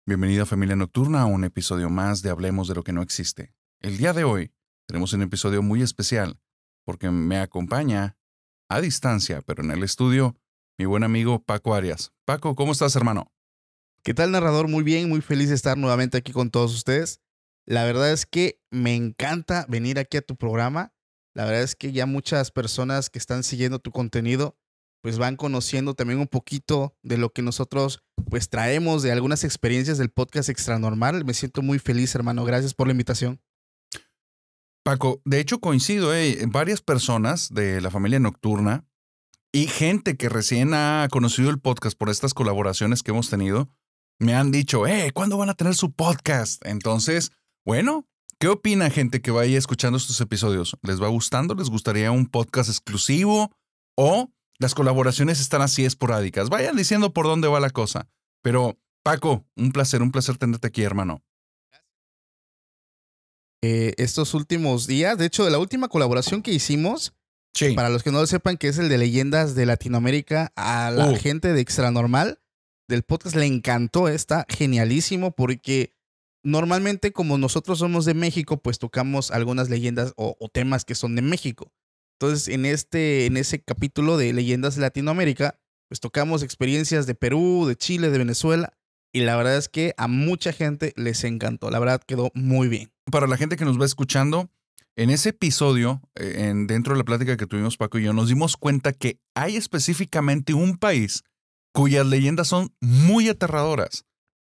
Bienvenida familia nocturna a un episodio más de Hablemos de lo que no existe. El día de hoy tenemos un episodio muy especial porque me acompaña a distancia, pero en el estudio, mi buen amigo Paco Arias. Paco, ¿cómo estás, hermano? ¿Qué tal, narrador? Muy bien, muy feliz de estar nuevamente aquí con todos ustedes. La verdad es que me encanta venir aquí a tu programa. La verdad es que ya muchas personas que están siguiendo tu contenido pues van conociendo también un poquito de lo que nosotros pues traemos de algunas experiencias del podcast Extranormal. Me siento muy feliz, hermano. Gracias por la invitación. Paco, de hecho coincido, varias personas de la familia nocturna y gente que recién ha conocido el podcast por estas colaboraciones que hemos tenido, me han dicho, ¿cuándo van a tener su podcast? Entonces, bueno, ¿qué opina gente que vaya escuchando estos episodios? ¿Les va gustando? ¿Les gustaría un podcast exclusivo? ¿O las colaboraciones están así esporádicas? Vayan diciendo por dónde va la cosa. Pero, Paco, un placer tenerte aquí, hermano. Estos últimos días, de hecho, de la última colaboración que hicimos, Sí. para los que no lo sepan, que es el de leyendas de Latinoamérica, a la gente de Extranormal del podcast le encantó, está genialísimo porque normalmente como nosotros somos de México, pues tocamos algunas leyendas o temas que son de México. Entonces, en ese capítulo de leyendas de Latinoamérica, pues tocamos experiencias de Perú, de Chile, de Venezuela, y la verdad es que a mucha gente les encantó. La verdad quedó muy bien. Para la gente que nos va escuchando, en ese episodio, dentro de la plática que tuvimos Paco y yo, nos dimos cuenta que hay específicamente un país cuyas leyendas son muy aterradoras.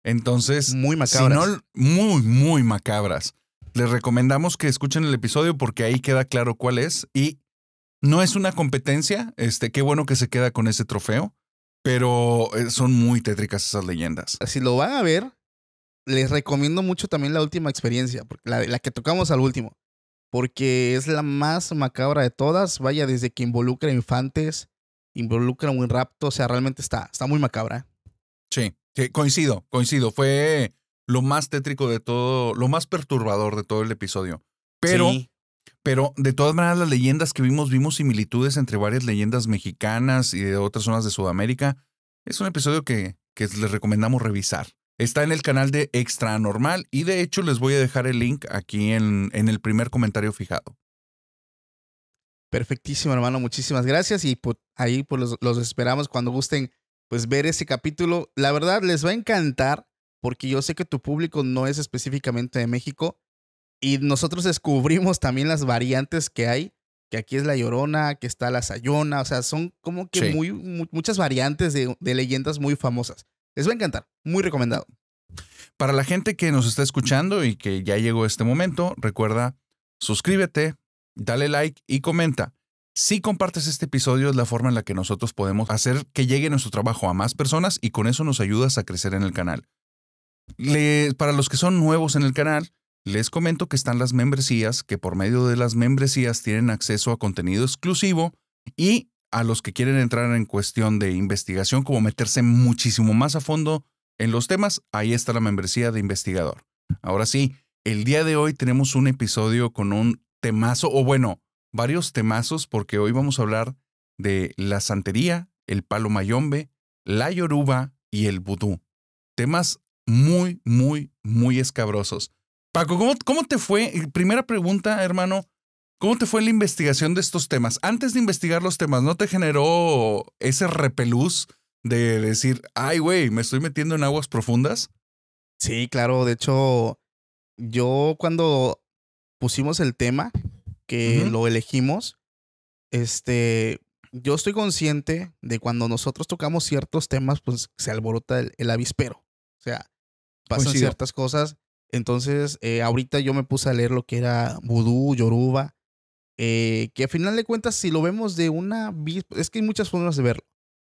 Entonces, Muy si macabras. no, muy macabras. Les recomendamos que escuchen el episodio porque ahí queda claro cuál es. Y no es una competencia, qué bueno que se queda con ese trofeo, pero son muy tétricas esas leyendas. Si lo van a ver, les recomiendo mucho también la última experiencia, porque la que tocamos al último, porque es la más macabra de todas. Vaya, desde que involucra infantes, involucra un rapto, o sea, realmente está muy macabra. Sí, coincido. Fue lo más tétrico de todo, lo más perturbador de todo el episodio. Sí. Pero de todas maneras las leyendas que vimos similitudes entre varias leyendas mexicanas y de otras zonas de Sudamérica. Es un episodio que les recomendamos revisar. Está en el canal de Extranormal y de hecho les voy a dejar el link aquí en el primer comentario fijado. Perfectísimo, hermano. Muchísimas gracias. Y ahí pues los esperamos cuando gusten pues ver ese capítulo. La verdad les va a encantar porque yo sé que tu público no es específicamente de México y nosotros descubrimos también las variantes que hay, que aquí es la Llorona, que está la Sayona, o sea, son como que Sí. muchas variantes de leyendas muy famosas. Les va a encantar, muy recomendado. Para la gente que nos está escuchando y que ya llegó este momento, recuerda, suscríbete, dale like y comenta. Si compartes este episodio es la forma en la que nosotros podemos hacer que llegue nuestro trabajo a más personas y con eso nos ayudas a crecer en el canal. Para los que son nuevos en el canal, les comento que están las membresías, que por medio de las membresías tienen acceso a contenido exclusivo y a los que quieren entrar en cuestión de investigación, como meterse muchísimo más a fondo en los temas, ahí está la membresía de investigador. Ahora sí, el día de hoy tenemos un episodio con un temazo, o bueno, varios temazos, porque hoy vamos a hablar de la santería, el palo mayombe, la yoruba y el vudú. Temas muy escabrosos. Paco, ¿cómo te fue? Primera pregunta, hermano. ¿Cómo te fue la investigación de estos temas? Antes de investigar los temas, ¿no te generó ese repelús de decir, ay, güey, me estoy metiendo en aguas profundas? Sí, claro, de hecho, yo cuando pusimos el tema, que lo elegimos, yo estoy consciente de cuando nosotros tocamos ciertos temas, pues se alborota el avispero. O sea, pasan Coincido. ciertas cosas. Entonces, ahorita yo me puse a leer lo que era vudú, yoruba, que a final de cuentas, si lo vemos de es que hay muchas formas de verlo.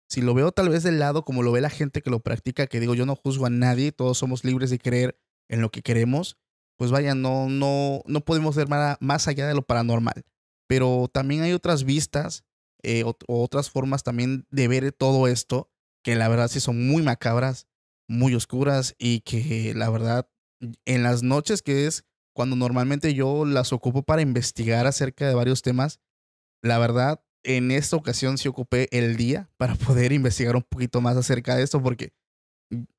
Si lo veo tal vez del lado como lo ve la gente que lo practica, que digo, yo no juzgo a nadie, todos somos libres de creer en lo que queremos, pues vaya, no podemos ver más allá de lo paranormal. Pero también hay otras vistas, o otras formas también de ver todo esto, que la verdad sí son muy macabras, muy oscuras y que la verdad, en las noches que es cuando normalmente yo las ocupo para investigar acerca de varios temas, la verdad, en esta ocasión sí ocupé el día para poder investigar un poquito más acerca de esto, porque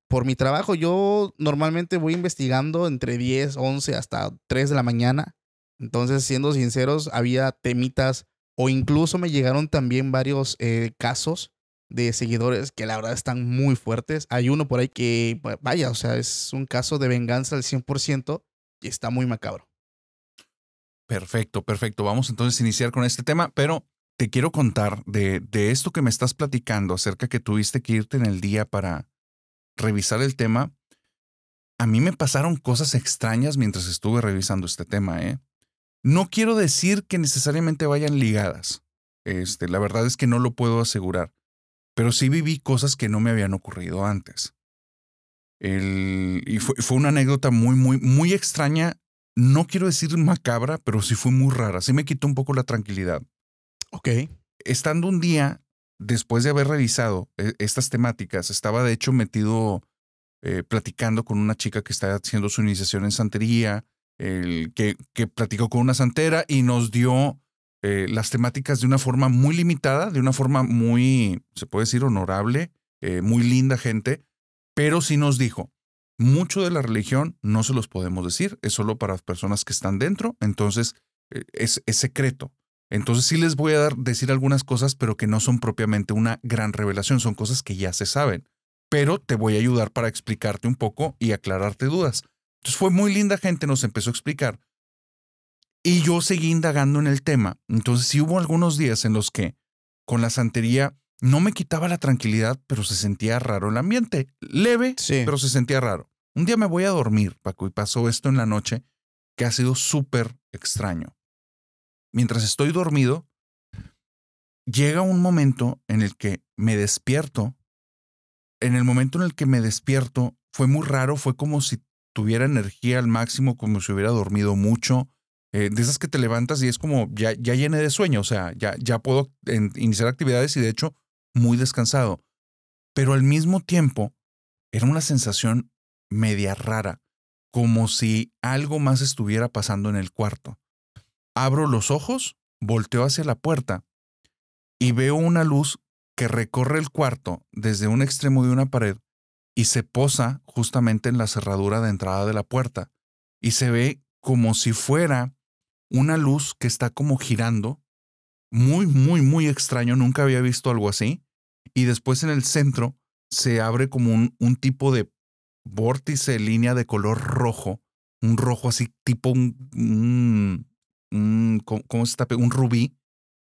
por mi trabajo, yo normalmente voy investigando entre 10, 11 hasta 3 de la mañana. Entonces, siendo sinceros, había temitas o incluso me llegaron también varios casos de seguidores que la verdad están muy fuertes. Hay uno por ahí que, vaya, o sea, es un caso de venganza al 100% y está muy macabro. Perfecto, perfecto. Vamos entonces a iniciar con este tema, pero te quiero contar de esto que me estás platicando acerca que tuviste que irte en el día para revisar el tema. A mí me pasaron cosas extrañas mientras estuve revisando este tema, ¿eh? No quiero decir que necesariamente vayan ligadas. La verdad es que no lo puedo asegurar, pero sí viví cosas que no me habían ocurrido antes. Y fue una anécdota muy, muy, muy extraña. No quiero decir macabra, pero sí fue muy rara. Sí me quitó un poco la tranquilidad. Ok. Estando un día, después de haber revisado estas temáticas, estaba de hecho metido platicando con una chica que está haciendo su iniciación en santería, que platicó con una santera y nos dio las temáticas de una forma muy limitada, de una forma muy, se puede decir, honorable, muy linda gente, pero sí nos dijo, mucho de la religión no se los podemos decir, es solo para personas que están dentro, entonces es secreto. Entonces sí les voy a decir algunas cosas, pero que no son propiamente una gran revelación, son cosas que ya se saben, pero te voy a ayudar para explicarte un poco y aclararte dudas. Entonces fue muy linda gente, nos empezó a explicar y yo seguí indagando en el tema. Entonces sí hubo algunos días en los que con la santería no me quitaba la tranquilidad, pero se sentía raro el ambiente. Leve, Sí. pero se sentía raro. Un día me voy a dormir, Paco, y pasó esto en la noche que ha sido súper extraño. Mientras estoy dormido, llega un momento en el que me despierto. En el momento en el que me despierto, fue muy raro, fue como si tuviera energía al máximo, como si hubiera dormido mucho. De esas que te levantas y es como ya llené de sueño, o sea, ya puedo iniciar actividades y de hecho muy descansado. Pero al mismo tiempo era una sensación media rara, como si algo más estuviera pasando en el cuarto. Abro los ojos, volteo hacia la puerta y veo una luz que recorre el cuarto desde un extremo de una pared y se posa justamente en la cerradura de entrada de la puerta. Y se ve como si fuera una luz que está como girando. Muy, muy, muy extraño. Nunca había visto algo así. Y después en el centro se abre como un tipo de vórtice, línea de color rojo. Un rojo así tipo ¿cómo se está? Un rubí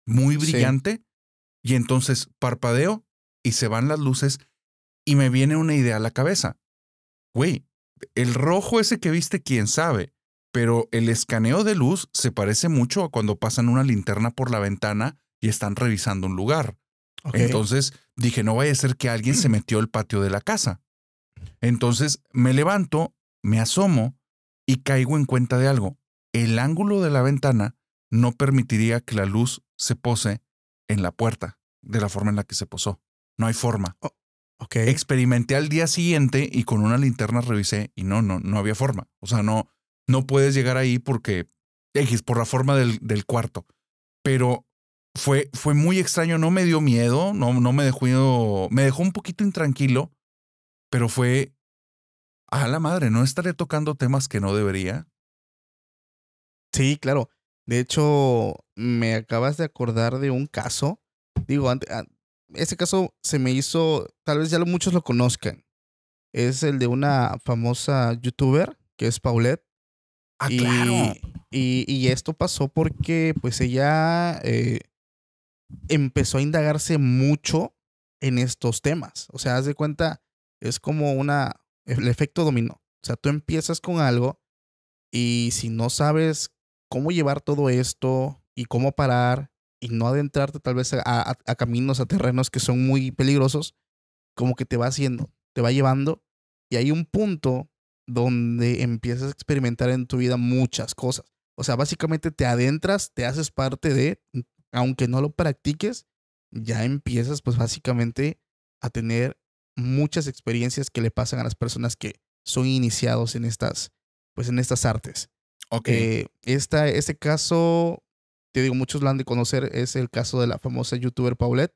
muy Sí. brillante. Y entonces parpadeo y se van las luces y me viene una idea a la cabeza. Güey, el rojo ese que viste, quién sabe, pero el escaneo de luz se parece mucho a cuando pasan una linterna por la ventana y están revisando un lugar. Ok. Entonces dije, no vaya a ser que alguien se metió al patio de la casa. Entonces me levanto, me asomo y caigo en cuenta de algo. El ángulo de la ventana no permitiría que la luz se pose en la puerta de la forma en la que se posó. No hay forma. Oh, ok. Experimenté al día siguiente y con una linterna revisé y no había forma. O sea, no puedes llegar ahí porque X, por la forma del cuarto. Pero fue muy extraño, no me dio miedo, no me dejó un poquito intranquilo, pero fue a la madre, no estaré tocando temas que no debería. Sí, claro. De hecho, me acabas de acordar de un caso. Digo, ese caso se me hizo, tal vez ya muchos lo conozcan. Es el de una famosa youtuber que es Paulette. Ah, claro. Y esto pasó porque pues ella empezó a indagarse mucho en estos temas. O sea, haz de cuenta, es como el efecto dominó. O sea, tú empiezas con algo y si no sabes cómo llevar todo esto y cómo parar y no adentrarte tal vez a caminos, a terrenos que son muy peligrosos, como que te va haciendo, te va llevando y hay un punto donde empiezas a experimentar en tu vida muchas cosas. O sea, básicamente te adentras, te haces parte de, aunque no lo practiques, ya empiezas pues básicamente a tener muchas experiencias que le pasan a las personas que son iniciados en pues en estas artes. Ok. Este caso, te digo, muchos lo han de conocer, es el caso de la famosa youtuber Paulette.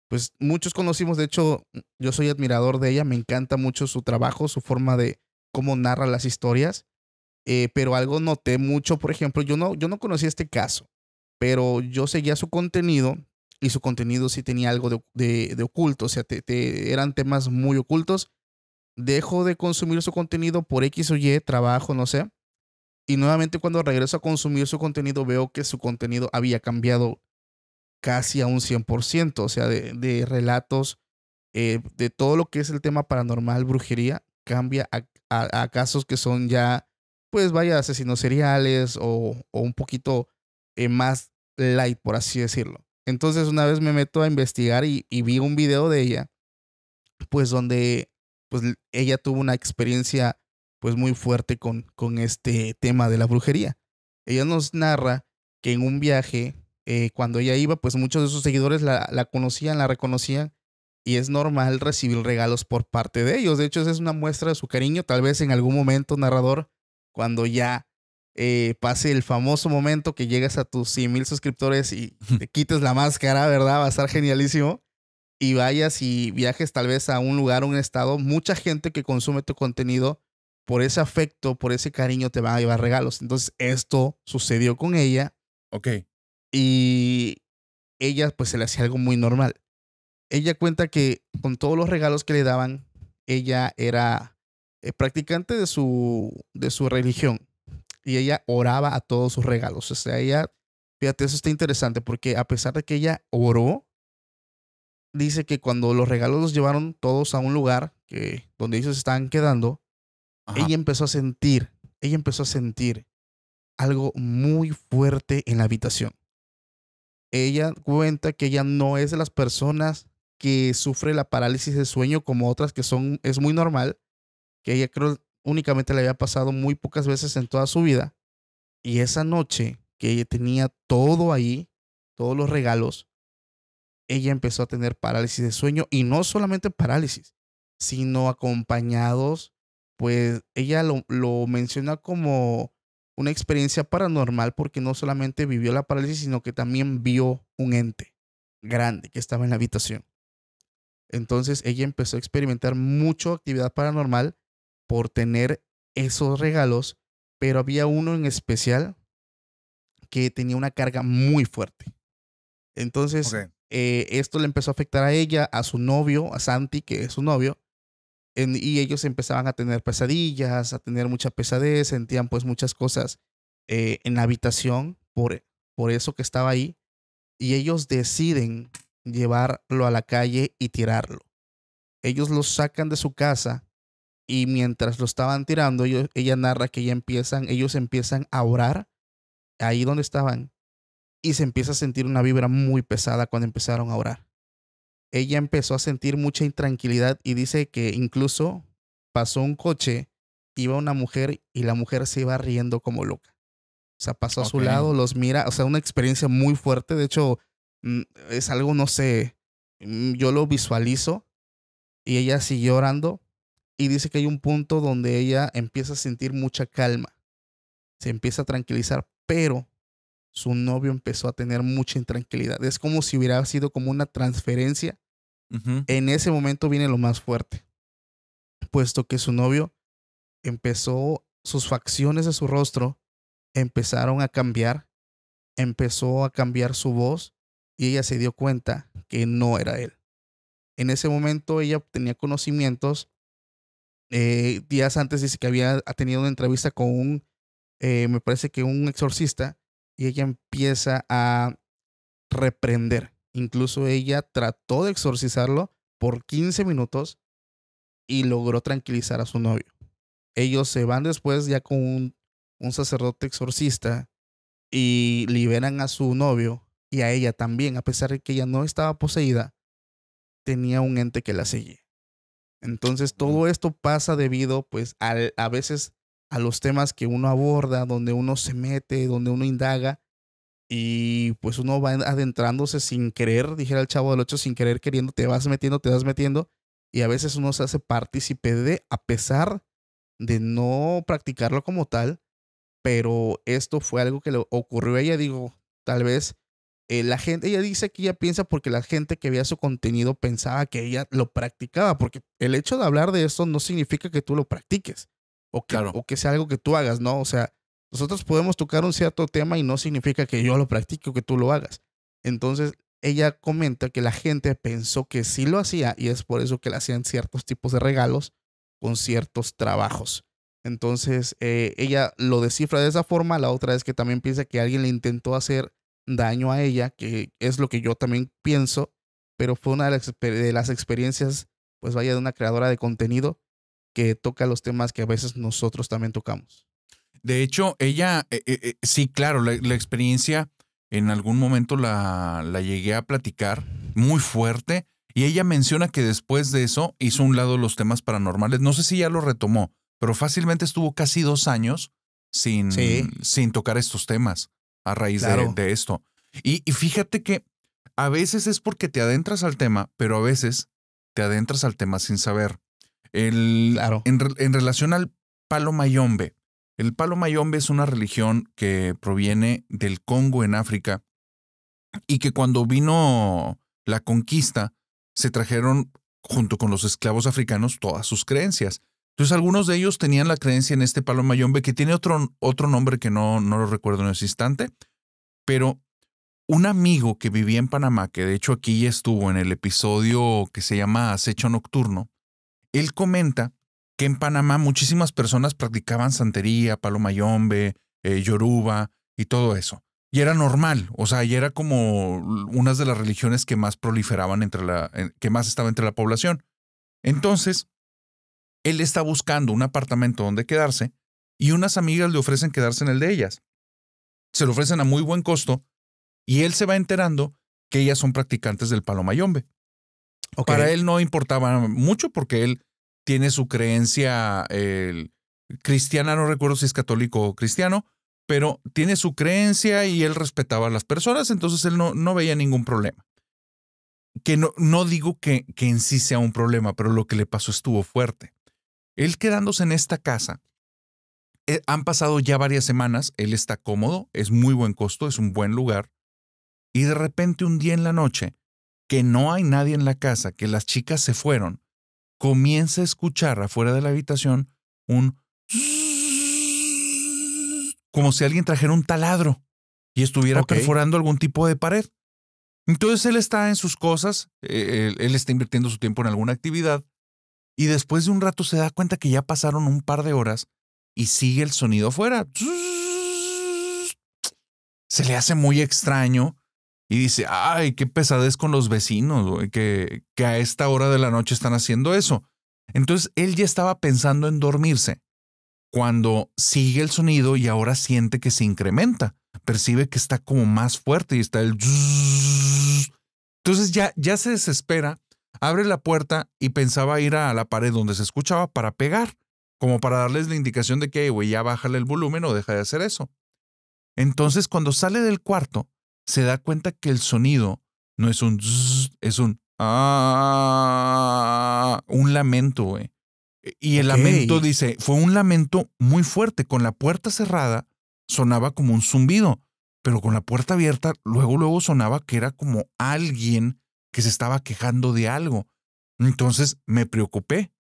pues muchos conocimos, de hecho, yo soy admirador de ella, me encanta mucho su trabajo, su forma de cómo narra las historias, pero algo noté mucho, por ejemplo, yo no conocía este caso, pero yo seguía su contenido y su contenido sí tenía algo de oculto, o sea, eran temas muy ocultos. Dejo de consumir su contenido por X o Y, trabajo, no sé, y nuevamente cuando regreso a consumir su contenido veo que su contenido había cambiado casi a un 100%, o sea, de relatos, de todo lo que es el tema paranormal, brujería, cambia a casos que son ya, pues vaya, asesinos seriales o un poquito más light, por así decirlo. Entonces una vez me meto a investigar y vi un video de ella, pues donde pues ella tuvo una experiencia pues muy fuerte con este tema de la brujería. Ella nos narra que en un viaje, cuando ella iba, pues muchos de sus seguidores la conocían, la reconocían y es normal recibir regalos por parte de ellos. De hecho, esa es una muestra de su cariño. Tal vez en algún momento, narrador, cuando ya pase el famoso momento que llegas a tus 100,000 suscriptores y te quites la máscara, ¿verdad? Va a estar genialísimo y vayas y viajes tal vez a un lugar, un estado, mucha gente que consume tu contenido, por ese afecto, por ese cariño, te van a llevar regalos. Entonces, esto sucedió con ella Ok. y ella pues se le hacía algo muy normal. Ella cuenta que con todos los regalos que le daban, ella era practicante de su religión y ella oraba a todos sus regalos. O sea, ella, fíjate, eso está interesante porque a pesar de que ella oró, dice que cuando los regalos los llevaron todos a un lugar donde ellos estaban quedando, Ajá. ella empezó a sentir algo muy fuerte en la habitación. Ella cuenta que ella no es de las personas que sufre la parálisis de sueño como otras es muy normal, que ella creo únicamente le había pasado muy pocas veces en toda su vida. Y esa noche que ella tenía todo ahí, todos los regalos, ella empezó a tener parálisis de sueño y no solamente parálisis, sino acompañados, pues ella lo menciona como una experiencia paranormal porque no solamente vivió la parálisis, sino que también vio un ente grande que estaba en la habitación. Entonces ella empezó a experimentar mucha actividad paranormal por tener esos regalos, pero había uno en especial que tenía una carga muy fuerte. Entonces, Ok. esto le empezó a afectar a ella, a su novio, a Santi, que es su novio, y ellos empezaban a tener pesadillas, a tener mucha pesadez, sentían pues muchas cosas en la habitación por eso que estaba ahí, y ellos deciden llevarlo a la calle y tirarlo. Ellos lo sacan de su casa y mientras lo estaban tirando, ella narra que ellos empiezan a orar ahí donde estaban y se empieza a sentir una vibra muy pesada cuando empezaron a orar. Ella empezó a sentir mucha intranquilidad y dice que incluso pasó un coche, iba una mujer y la mujer se iba riendo como loca. O sea, pasó a su Ok. lado, los mira, o sea, una experiencia muy fuerte. De hecho, es algo, no sé, yo lo visualizo y ella siguió orando y dice que hay un punto donde ella empieza a sentir mucha calma, se empieza a tranquilizar, pero su novio empezó a tener mucha intranquilidad. Es como si hubiera sido como una transferencia. Ujú. En ese momento viene lo más fuerte, puesto que su novio sus facciones de su rostro empezaron a cambiar, empezó a cambiar su voz y ella se dio cuenta que no era él. En ese momento ella tenía conocimientos, días antes dice que ha tenido una entrevista con me parece que un exorcista, y ella empieza a reprender. Incluso ella trató de exorcizarlo por 15 minutos y logró tranquilizar a su novio. Ellos se van después ya con un sacerdote exorcista y liberan a su novio y a ella también, a pesar de que ella no estaba poseída, tenía un ente que la seguía. Entonces Mm. todo esto pasa debido pues a veces a los temas que uno aborda, donde uno se mete, donde uno indaga y pues uno va adentrándose sin querer, dijera el Chavo del Ocho, sin querer queriendo, te vas metiendo y a veces uno se hace partícipe de, a pesar de no practicarlo como tal, pero esto fue algo que le ocurrió a ella, digo, tal vez La gente, ella dice que ella piensa porque la gente que veía su contenido pensaba que ella lo practicaba, porque el hecho de hablar de esto no significa que tú lo practiques Claro. o que sea algo que tú hagas, ¿no? O sea, nosotros podemos tocar un cierto tema y no significa que yo lo practique o que tú lo hagas. Entonces, ella comenta que la gente pensó que sí lo hacía y es por eso que le hacían ciertos tipos de regalos con ciertos trabajos. Entonces, ella lo descifra de esa forma. La otra es que también piensa que alguien le intentó hacer daño a ella, que es lo que yo también pienso, pero fue una de las experiencias, pues vaya, de una creadora de contenido que toca los temas que a veces nosotros también tocamos. De hecho, ella, sí, claro, la experiencia en algún momento la llegué a platicar muy fuerte y ella menciona que después de eso hizo a un lado los temas paranormales. No sé si ya lo retomó, pero fácilmente estuvo casi 2 años Sí, sin tocar estos temas a raíz claro, de esto. Y fíjate que a veces es porque te adentras al tema, pero a veces te adentras al tema sin saber. claro. En relación al palo mayombe, el palo mayombe es una religión que proviene del Congo en África y que cuando vino la conquista se trajeron junto con los esclavos africanos todas sus creencias. Entonces algunos de ellos tenían la creencia en este palo mayombe que tiene otro nombre que no lo recuerdo en ese instante, pero un amigo que vivía en Panamá, que de hecho aquí ya estuvo en el episodio que se llama Acecho Nocturno, él comenta que en Panamá muchísimas personas practicaban santería, palo mayombe, yoruba y todo eso. Y era normal, o sea, y era como unas de las religiones que más proliferaban que más estaba entre la población. Entonces, él está buscando un apartamento donde quedarse y unas amigas le ofrecen quedarse en el de ellas. Se lo ofrecen a muy buen costo y él se va enterando que ellas son practicantes del palo mayombe. Ok, Para él no importaba mucho porque él tiene su creencia cristiana, no recuerdo si es católico o cristiano, pero tiene su creencia y él respetaba a las personas, entonces él no veía ningún problema. Que no digo que en sí sea un problema, pero lo que le pasó estuvo fuerte. Él quedándose en esta casa, han pasado ya varias semanas, él está cómodo, es muy buen costo, es un buen lugar, y de repente un día en la noche, que no hay nadie en la casa, que las chicas se fueron, comienza a escuchar afuera de la habitación un como si alguien trajera un taladro y estuviera ok. perforando algún tipo de pared. Entonces él está en sus cosas, él está invirtiendo su tiempo en alguna actividad y después de un rato se da cuenta que ya pasaron un par de horas y sigue el sonido afuera. Se le hace muy extraño y dice, ay, qué pesadez con los vecinos, güey, que a esta hora de la noche están haciendo eso. Entonces él ya estaba pensando en dormirse cuando sigue el sonido y ahora siente que se incrementa. Percibe que está como más fuerte y está el... Entonces ya se desespera, abre la puerta y pensaba ir a la pared donde se escuchaba para pegar, como para darles la indicación de que, güey, ya bájale el volumen o deja de hacer eso. Entonces, cuando sale del cuarto, se da cuenta que el sonido no es un zzz, es un lamento, güey. Y el Ok, lamento dice, fue un lamento muy fuerte. Con la puerta cerrada sonaba como un zumbido, pero con la puerta abierta, luego sonaba que era como alguien que se estaba quejando de algo. Entonces me preocupé.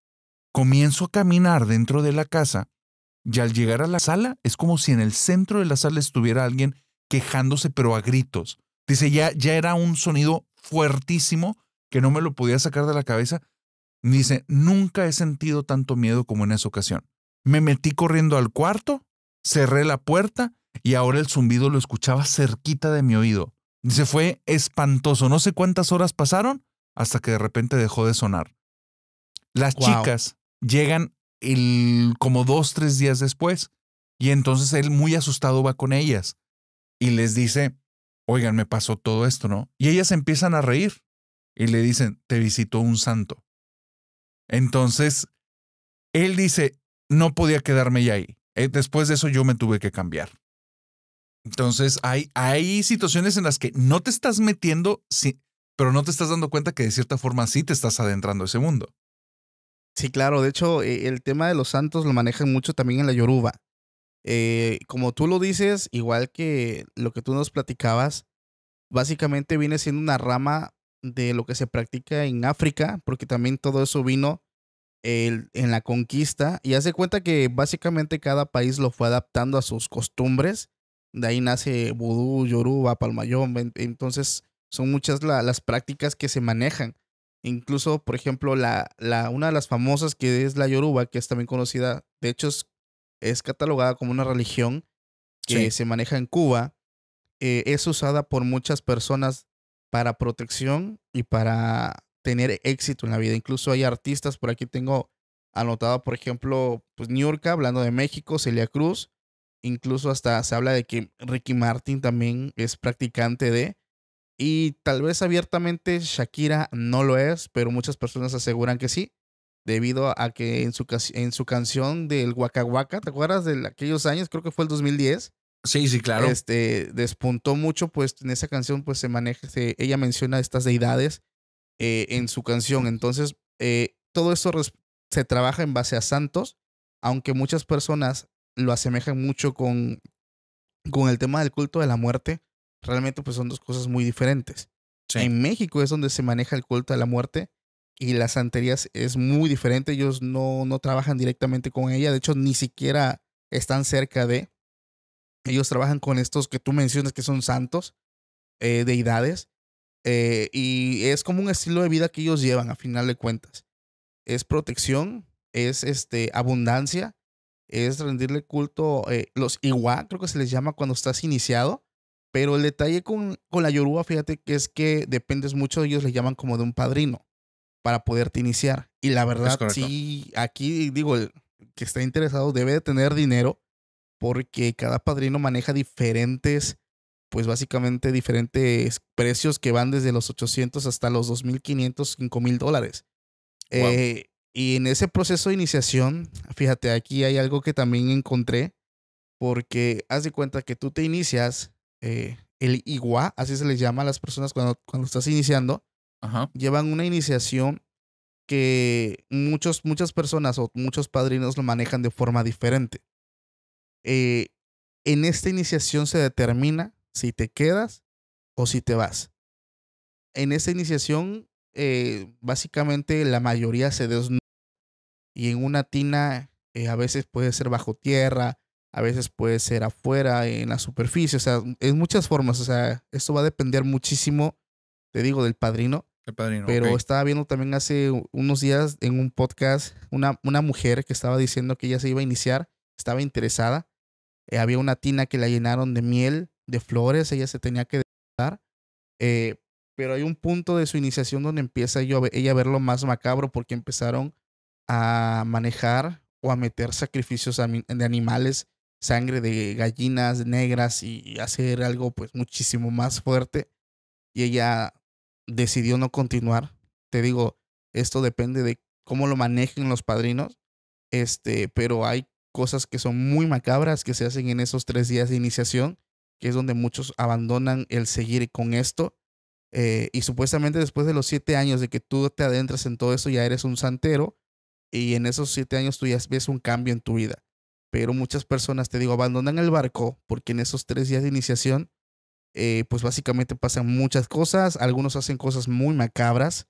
Comienzo a caminar dentro de la casa y al llegar a la sala, es como si en el centro de la sala estuviera alguien quejándose, pero a gritos. Dice, ya era un sonido fuertísimo que no me lo podía sacar de la cabeza. Dice, nunca he sentido tanto miedo como en esa ocasión. Me metí corriendo al cuarto, cerré la puerta y ahora el zumbido lo escuchaba cerquita de mi oído. Dice, fue espantoso. No sé cuántas horas pasaron hasta que de repente dejó de sonar. Las wow. chicas llegan como 2, 3 días después y entonces él muy asustado va con ellas y les dice, oigan, me pasó todo esto, ¿no? Y ellas empiezan a reír y le dicen, te visitó un santo. Entonces él dice, no podía quedarme ya ahí. Después de eso yo me tuve que cambiar. Entonces hay situaciones en las que no te estás metiendo, sí, pero no te estás dando cuenta que de cierta forma sí te estás adentrando a ese mundo. Sí, claro. De hecho, el tema de los santos lo manejan mucho también en la Yoruba. Como tú lo dices, igual que lo que tú nos platicabas, básicamente viene siendo una rama de lo que se practica en África, porque también todo eso vino en la conquista. Y hace cuenta que básicamente cada país lo fue adaptando a sus costumbres. De ahí nace vudú, yoruba, palmayón. Entonces son muchas las prácticas que se manejan. Incluso, por ejemplo, una de las famosas que es la yoruba, que es también conocida, de hecho es catalogada como una religión que Sí. se maneja en Cuba. Es usada por muchas personas para protección y para tener éxito en la vida. Incluso hay artistas, por aquí tengo anotado, por ejemplo, pues Niurka, hablando de México, Celia Cruz, incluso hasta se habla de que Ricky Martin también es practicante de, y tal vez abiertamente Shakira no lo es, pero muchas personas aseguran que sí, debido a que en su canción del Waka Waka, ¿te acuerdas de aquellos años? Creo que fue el 2010. Sí, sí, claro. Despuntó mucho, pues en esa canción pues ella menciona estas deidades en su canción. Entonces, todo esto se trabaja en base a santos, aunque muchas personas lo asemejan mucho con el tema del culto de la muerte. Realmente pues son dos cosas muy diferentes. Sí. En México es donde se maneja el culto de la muerte y la santería es muy diferente. Ellos no trabajan directamente con ella, de hecho ni siquiera están cerca de. Ellos trabajan con estos que tú mencionas que son santos, deidades, y es como un estilo de vida que ellos llevan a final de cuentas. Es protección, es abundancia, es rendirle culto, los Iwa, creo que se les llama cuando estás iniciado, pero el detalle con la Yoruba, fíjate que es que dependes mucho, ellos le llaman como de un padrino para poderte iniciar. Y la Es verdad, correcto. sí, aquí digo, el que está interesado debe de tener dinero porque cada padrino maneja diferentes, pues básicamente diferentes precios que van desde los 800 hasta los 2,500, $5,000. Wow. Y en ese proceso de iniciación, fíjate, aquí hay algo que también encontré, porque haz de cuenta que tú te inicias, el Igua, así se les llama a las personas cuando estás iniciando, Ajá. llevan una iniciación que muchas personas o muchos padrinos lo manejan de forma diferente. Eh, en esta iniciación se determina si te quedas o si te vas. En esta iniciación, básicamente la mayoría se desnuda y en una tina, a veces puede ser bajo tierra, a veces puede ser afuera, en la superficie, o sea, en muchas formas, o sea, esto va a depender muchísimo, te digo, del padrino. El padrino, ok. Pero estaba viendo también hace unos días en un podcast una mujer que estaba diciendo que ella se iba a iniciar, estaba interesada. Había una tina que la llenaron de miel, de flores, ella se tenía que dar. eh, pero hay un punto de su iniciación donde empieza ella a ver lo más macabro porque empezaron a manejar o a meter sacrificios de animales, sangre de gallinas negras y hacer algo pues muchísimo más fuerte. Y ella decidió no continuar. Te digo, esto depende de cómo lo manejen los padrinos, pero hay cosas que son muy macabras que se hacen en esos 3 días de iniciación, que es donde muchos abandonan el seguir con esto. Y supuestamente después de los 7 años de que tú te adentras en todo eso, ya eres un santero y en esos 7 años tú ya ves un cambio en tu vida. Pero muchas personas, te digo, abandonan el barco porque en esos 3 días de iniciación, pues básicamente pasan muchas cosas, algunos hacen cosas muy macabras.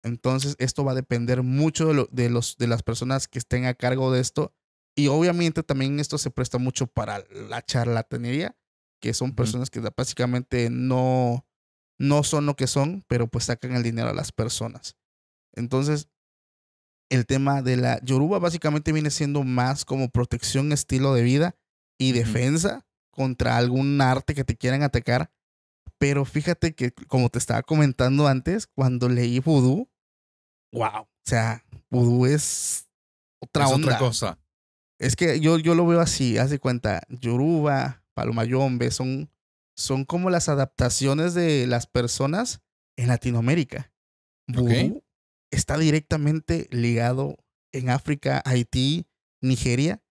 Entonces esto va a depender mucho de las personas que estén a cargo de esto. Y obviamente también esto se presta mucho para la charlatanería, que son Ujú. personas que básicamente no son lo que son, pero pues sacan el dinero a las personas. Entonces, el tema de la Yoruba básicamente viene siendo más como protección, estilo de vida y Ujú. defensa contra algún arte que te quieran atacar. Pero fíjate que, como te estaba comentando antes, cuando leí Voodoo, wow, o sea, Voodoo es otra Es otra onda. cosa. Es que yo lo veo así, haz de cuenta, Yoruba, Palomayombe, son como las adaptaciones de las personas en Latinoamérica. Ok. Voodoo está directamente ligado en África, Haití, Nigeria,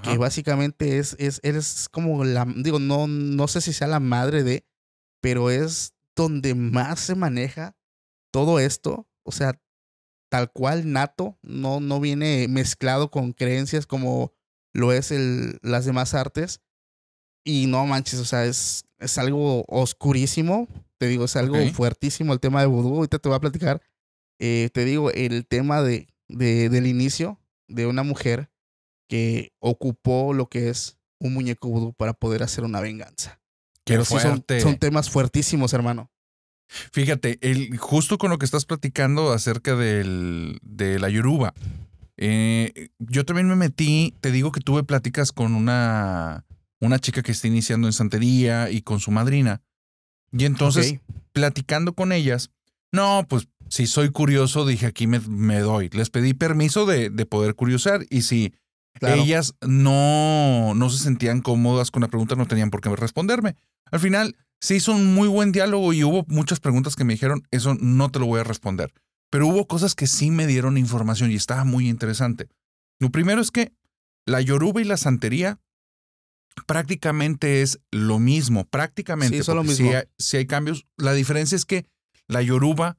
que Ajá. básicamente eres como digo, no sé si sea la madre de, pero es donde más se maneja todo esto, o sea, tal cual nato, no viene mezclado con creencias como lo es las demás artes. Y no manches, o sea, es algo oscurísimo, Te digo, es algo Ok. fuertísimo el tema de vudú. Ahorita te voy a platicar. Te digo, el tema del inicio de una mujer que ocupó lo que es un muñeco vudú para poder hacer una venganza. Qué Pero sí son fuerte. temas fuertísimos, hermano. Fíjate, justo con lo que estás platicando acerca de la Yoruba, yo también me metí, te digo que tuve pláticas con una chica que está iniciando en santería y con su madrina. Y Ok, entonces, platicando con ellas, no, pues si soy curioso, dije aquí me doy. Les pedí permiso de poder curiosear y si claro. ellas no se sentían cómodas con la pregunta, no tenían por qué responderme. Al final, se hizo un muy buen diálogo y hubo muchas preguntas que me dijeron, eso no te lo voy a responder. Pero hubo cosas que sí me dieron información y estaba muy interesante. Lo primero es que la yoruba y la santería prácticamente es lo mismo, Sí, prácticamente, eso es lo porque mismo. sí hay cambios. La diferencia es que la yoruba,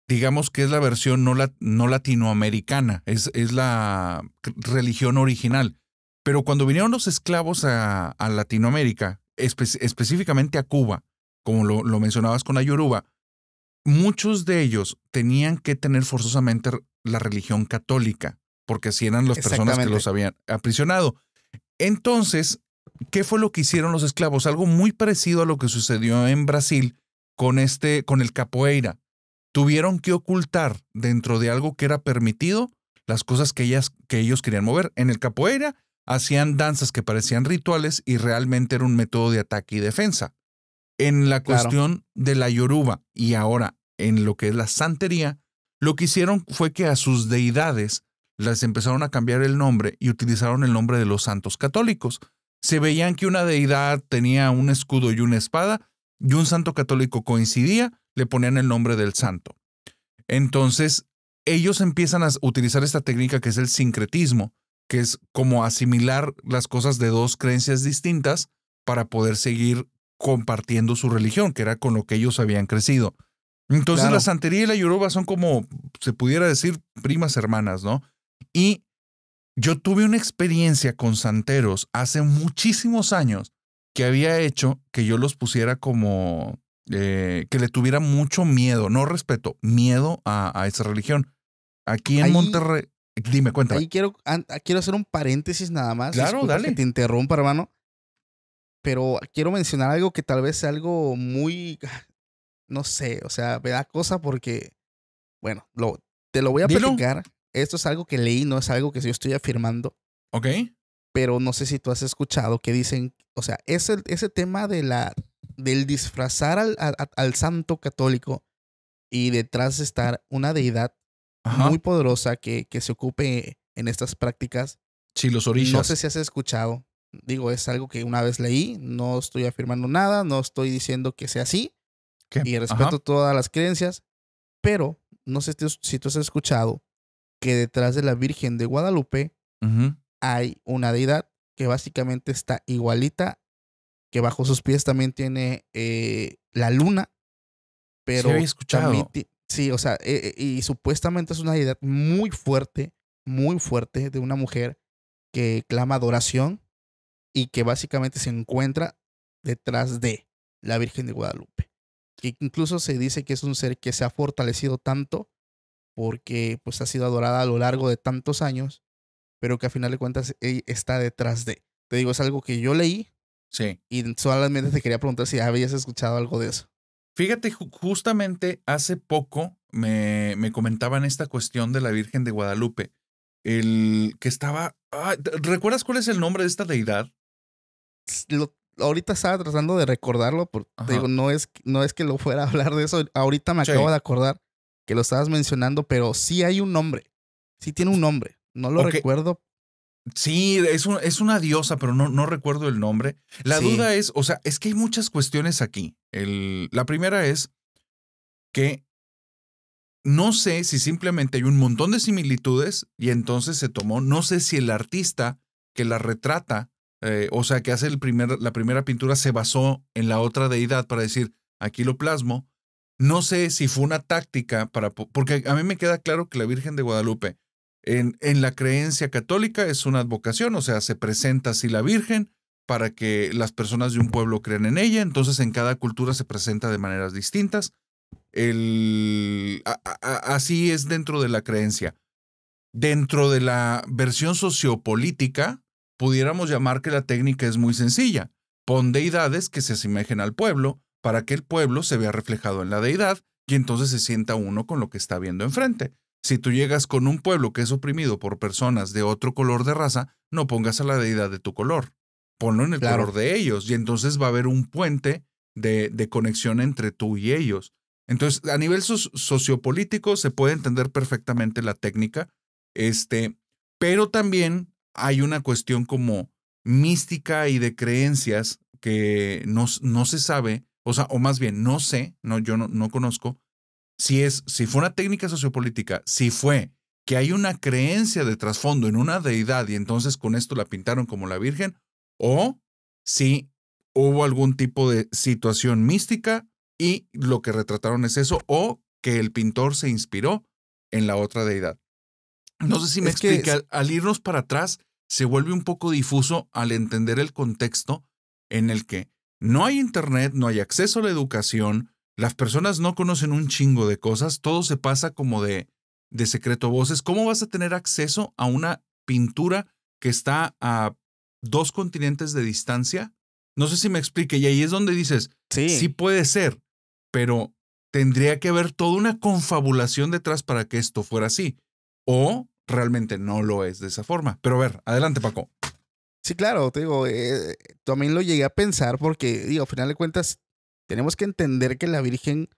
digamos que es la versión no latinoamericana, es la religión original. Pero cuando vinieron los esclavos a Latinoamérica, específicamente a Cuba, como lo mencionabas con la yoruba, muchos de ellos tenían que tener forzosamente la religión católica, porque así eran las personas que Exactamente. los habían aprisionado. Entonces, ¿qué fue lo que hicieron los esclavos? Algo muy parecido a lo que sucedió en Brasil con el capoeira. Tuvieron que ocultar dentro de algo que era permitido las cosas que ellos querían mover. En el capoeira hacían danzas que parecían rituales y realmente era un método de ataque y defensa. En la Claro. cuestión de la yoruba y ahora en lo que es la santería, lo que hicieron fue que a sus deidades las empezaron a cambiar el nombre y utilizaron el nombre de los santos católicos. Se veían que una deidad tenía un escudo y una espada y un santo católico coincidía, le ponían el nombre del santo. Entonces, ellos empiezan a utilizar esta técnica que es el sincretismo, que es como asimilar las cosas de dos creencias distintas para poder seguir compartiendo su religión, que era con lo que ellos habían crecido. Entonces, la Claro. santería y la yoruba son como, se pudiera decir, primas hermanas, ¿no? Y yo tuve una experiencia con santeros hace muchísimos años que había hecho que yo los pusiera como que le tuviera mucho miedo, no respeto, miedo a esa religión. Aquí en Ahí, Monterrey, dime, cuéntame. ahí quiero hacer un paréntesis nada más. Claro, Disculpa que dale. te interrumpa, hermano. Pero quiero mencionar algo que tal vez sea algo muy, no sé, o sea, me da cosa porque, bueno, te lo voy a Dilo. platicar. Esto es algo que leí, no es algo que yo estoy afirmando, Ok. pero no sé si tú has escuchado que dicen, o sea, ese tema del disfrazar al santo católico y detrás estar una deidad muy Ajá. poderosa que se ocupe en estas prácticas. Sí, los No sé orishas. si has escuchado. Digo, es algo que una vez leí, no estoy afirmando nada, no estoy diciendo que sea así ¿Qué? y Ajá. respeto todas las creencias, pero no sé si tú has escuchado que detrás de la Virgen de Guadalupe Ujú. hay una deidad que básicamente está igualita, que bajo sus pies también tiene la luna, Sí había pero también, escuchado. sí, o sea, y supuestamente es una deidad muy fuerte de una mujer que clama adoración y que básicamente se encuentra detrás de la Virgen de Guadalupe. Que incluso se dice que es un ser que se ha fortalecido tanto porque pues ha sido adorada a lo largo de tantos años, pero que a final de cuentas está detrás de. Te digo, es algo que yo leí Sí. y solamente te quería preguntar si habías escuchado algo de eso. Fíjate, justamente hace poco me comentaban esta cuestión de la Virgen de Guadalupe. El que estaba. ¿Recuerdas cuál es el nombre de esta deidad? Ahorita estaba tratando de recordarlo, te digo, Ajá. no es que lo fuera a hablar de eso. Ahorita me acabo Sí. de acordar que lo estabas mencionando, pero sí hay un nombre. Sí tiene un nombre. No lo Ok. recuerdo. Sí, es una diosa, pero no recuerdo el nombre. La Sí, duda es, o sea, es que hay muchas cuestiones aquí. La primera es que no sé si simplemente hay un montón de similitudes y entonces se tomó, no sé si el artista que la retrata, o sea, que hace la primera pintura se basó en la otra deidad para decir, aquí lo plasmo. No sé si fue una táctica porque a mí me queda claro que la Virgen de Guadalupe en la creencia católica es una advocación, o sea, se presenta así la Virgen para que las personas de un pueblo crean en ella. Entonces en cada cultura se presenta de maneras distintas. Así es dentro de la creencia. Dentro de la versión sociopolítica, pudiéramos llamar que la técnica es muy sencilla. Pon deidades que se asemejen al pueblo para que el pueblo se vea reflejado en la deidad y entonces se sienta uno con lo que está viendo enfrente. Si tú llegas con un pueblo que es oprimido por personas de otro color de raza, no pongas a la deidad de tu color. Ponlo en el color de ellos y entonces va a haber un puente de conexión entre tú y ellos. Entonces, a nivel sociopolítico se puede entender perfectamente la técnica, pero también hay una cuestión como mística y de creencias que no se sabe, o más bien no sé, yo no conozco, si fue una técnica sociopolítica, si fue que hay una creencia de trasfondo en una deidad y entonces con esto la pintaron como la Virgen, o si hubo algún tipo de situación mística y lo que retrataron es eso, o que el pintor se inspiró en la otra deidad. No sé si me explica, al irnos para atrás se vuelve un poco difuso al entender el contexto en el que no hay internet, no hay acceso a la educación, las personas no conocen un chingo de cosas, todo se pasa como de secreto voces. ¿Cómo vas a tener acceso a una pintura que está a 2 continentes de distancia? No sé si me explique, y ahí es donde dices, sí puede ser, pero tendría que haber toda una confabulación detrás para que esto fuera así. O realmente no lo es de esa forma. Pero a ver, adelante, Paco. Sí, claro, te digo, también lo llegué a pensar porque, digo, a final de cuentas, tenemos que entender que la Virgen,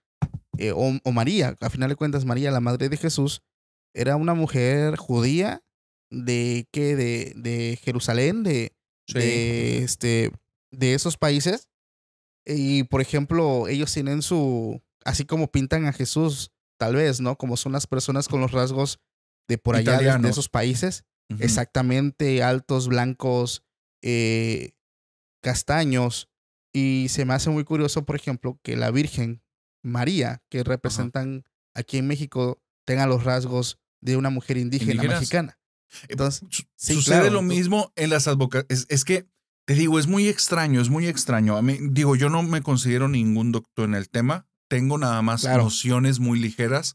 o María, a final de cuentas, María, la madre de Jesús, era una mujer judía de Jerusalén, de esos países. Y, por ejemplo, ellos tienen así como pintan a Jesús, tal vez, ¿no? Como son las personas con los rasgos de por allá de esos países. Uh-huh. Exactamente, altos, blancos, castaños. Y se me hace muy curioso, por ejemplo, que la Virgen María, que representan aquí en México, tenga los rasgos de una mujer indígena mexicana. Entonces, sucede lo mismo en las advocaciones. Es que, te digo, es muy extraño. A mí, digo, yo no me considero ningún doctor en el tema. Tengo nada más nociones muy ligeras.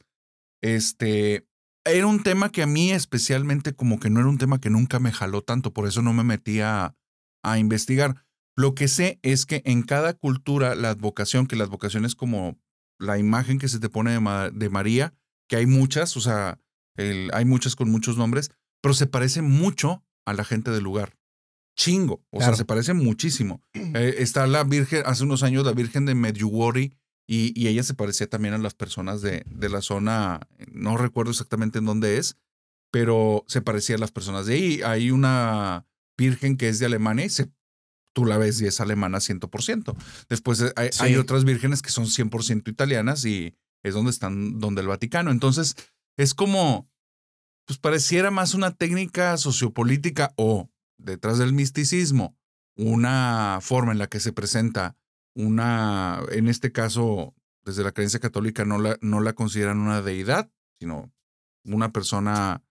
Era un tema que a mí especialmente como que no era un tema que nunca me jaló tanto, por eso no me metí a investigar. Lo que sé es que en cada cultura la advocación es como la imagen que se te pone de María, que hay muchas, hay muchas con muchos nombres, pero se parece mucho a la gente del lugar. Chingo, sea, se parece muchísimo. Está la Virgen, hace unos años la Virgen de Medjugorje, y ella se parecía también a las personas de la zona, no recuerdo exactamente en dónde es, pero se parecía a las personas de ahí. Hay una Virgen que es de Alemania y tú la ves y es alemana 100%. Después hay otras vírgenes que son 100% italianas y es donde el Vaticano. Entonces es como, pues pareciera más una técnica sociopolítica o detrás del misticismo, una forma en la que se presenta en este caso, desde la creencia católica no la consideran una deidad, sino una persona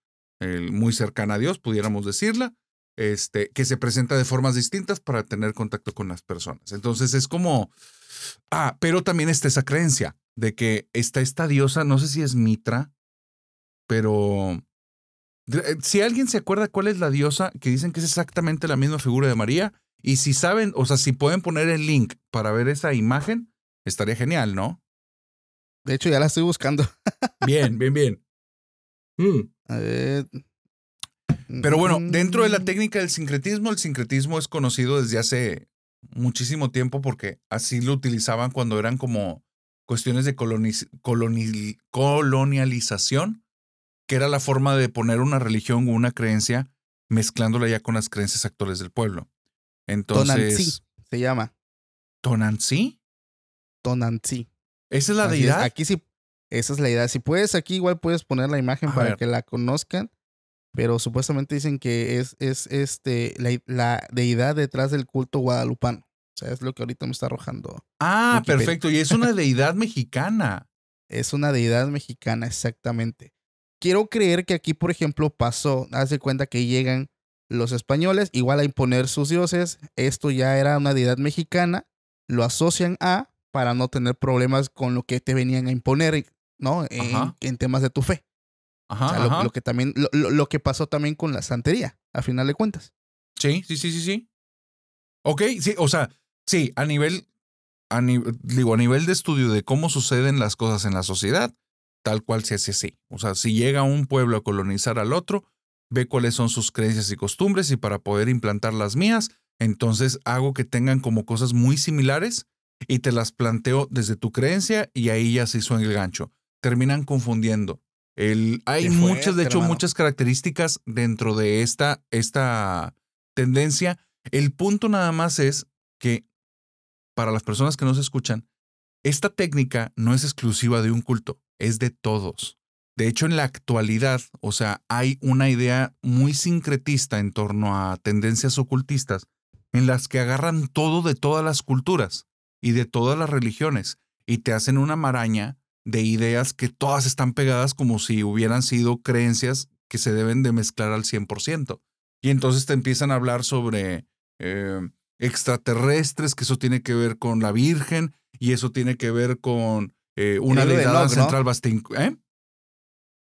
muy cercana a Dios, pudiéramos decirla, que se presenta de formas distintas para tener contacto con las personas. Entonces es como, pero también está esa creencia de que está esta diosa, no sé si es Mitra, pero si alguien se acuerda cuál es la diosa, que dicen que es exactamente la misma figura de María, y si saben, si pueden poner el link para ver esa imagen, estaría genial, ¿no? De hecho, ya la estoy buscando. Bien. A ver. Pero bueno, dentro de la técnica del sincretismo, el sincretismo es conocido desde hace muchísimo tiempo porque así lo utilizaban cuando eran como cuestiones de colonialización, que era la forma de poner una religión o una creencia mezclándola ya con las creencias actuales del pueblo. Entonces, Tonantzí se llama. ¿Tonantzí? Tonantzí. ¿Esa es la deidad? Aquí sí, esa es la deidad. Si puedes, aquí igual puedes poner la imagen para que la conozcan. Pero supuestamente dicen que es la deidad detrás del culto guadalupano. O sea, es lo que ahorita me está arrojando. Wikipedia. Perfecto. Y es una deidad mexicana. Es una deidad mexicana, exactamente. Quiero creer que aquí, por ejemplo, pasó, haz de cuenta que llegan los españoles, igual a imponer sus dioses. Esto ya era una deidad mexicana, lo asocian a para no tener problemas con lo que te venían a imponer, ¿no? Ajá, En temas de tu fe. O sea, ajá, ajá. lo que también, lo que pasó también con la santería, a final de cuentas. Sí, sí, sí, sí, sí. Ok, sí, o sea, sí, digo, a nivel de estudio de cómo suceden las cosas en la sociedad, tal cual se hace así. O sea, si llega un pueblo a colonizar al otro, ve cuáles son sus creencias y costumbres y para poder implantar las mías, entonces hago que tengan como cosas muy similares y te las planteo desde tu creencia y ahí ya se hizo el gancho. Terminan confundiendo. Hay Qué muchas, de fuerte, hecho, hermano. muchas características dentro de esta tendencia. El punto nada más es que para las personas que nos escuchan, esta técnica no es exclusiva de un culto, es de todos. De hecho, en la actualidad, o sea, hay una idea muy sincretista en torno a tendencias ocultistas en las que agarran todo de todas las culturas y de todas las religiones y te hacen una maraña de ideas que todas están pegadas como si hubieran sido creencias que se deben de mezclar al 100%. Y entonces te empiezan a hablar sobre eh, extraterrestres, que eso tiene que ver con la Virgen, y eso tiene que ver con El una libro de deidad Enoch, ¿no? ancestral bastante... ¿Eh?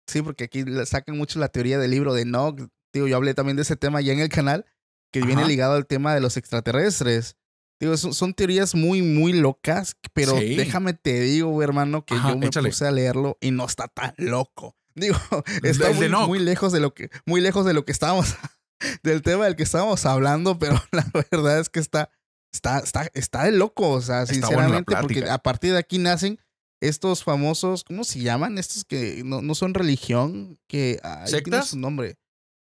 Sí, porque aquí sacan mucho la teoría del libro de Enoch. Digo, yo hablé también de ese tema ya en el canal, que viene Ajá. ligado al tema de los extraterrestres. Digo, son teorías muy, muy locas, pero Sí. déjame te digo, hermano, que Ajá, yo me échale. puse a leerlo y no está tan loco. Digo, está El de muy, muy Enoch. lejos de muy lejos de lo que estábamos, del tema del que estábamos hablando, pero la verdad es que está de loco, o sea, Está buena la sinceramente, porque plática. a partir de aquí nacen estos famosos, ¿cómo se llaman? Estos que no son religión, que ahí tiene su ¿Sectas? nombre.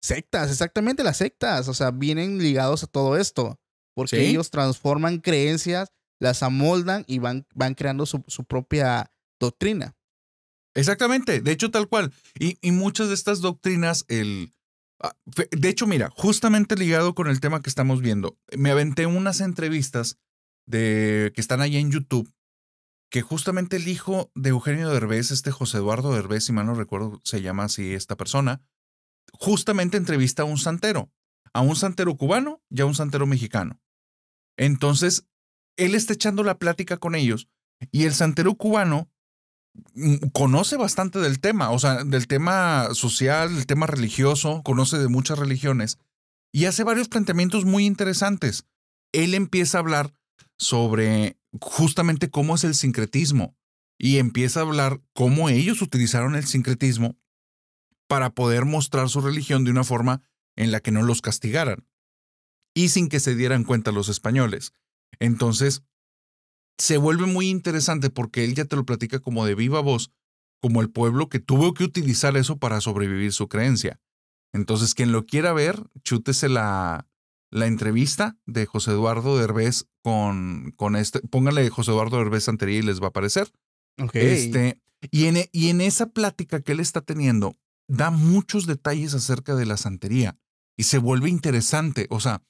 Sectas, exactamente las sectas, o sea, vienen ligados a todo esto, porque Sí. ellos transforman creencias, las amoldan y van creando su propia doctrina. Exactamente. De hecho, tal cual. Y muchas de estas doctrinas, de hecho, mira, justamente ligado con el tema que estamos viendo, me aventé unas entrevistas que están ahí en YouTube, que justamente el hijo de Eugenio Derbez, José Eduardo Derbez, si mal no recuerdo, se llama así esta persona, justamente entrevista a un santero cubano y a un santero mexicano. Entonces, él está echando la plática con ellos y el santero cubano conoce bastante del tema, o sea, del tema social, del tema religioso, conoce de muchas religiones y hace varios planteamientos muy interesantes. Él empieza a hablar sobre justamente cómo es el sincretismo y empieza a hablar cómo ellos utilizaron el sincretismo para poder mostrar su religión de una forma en la que no los castigaran y sin que se dieran cuenta los españoles. Entonces, se vuelve muy interesante porque él ya te lo platica como de viva voz, como el pueblo que tuvo que utilizar eso para sobrevivir su creencia. Entonces, quien lo quiera ver, chútese la entrevista de José Eduardo Derbez póngale José Eduardo Derbez Santería y les va a aparecer. Ok. Y en esa plática que él está teniendo, da muchos detalles acerca de la santería y se vuelve interesante. O sea,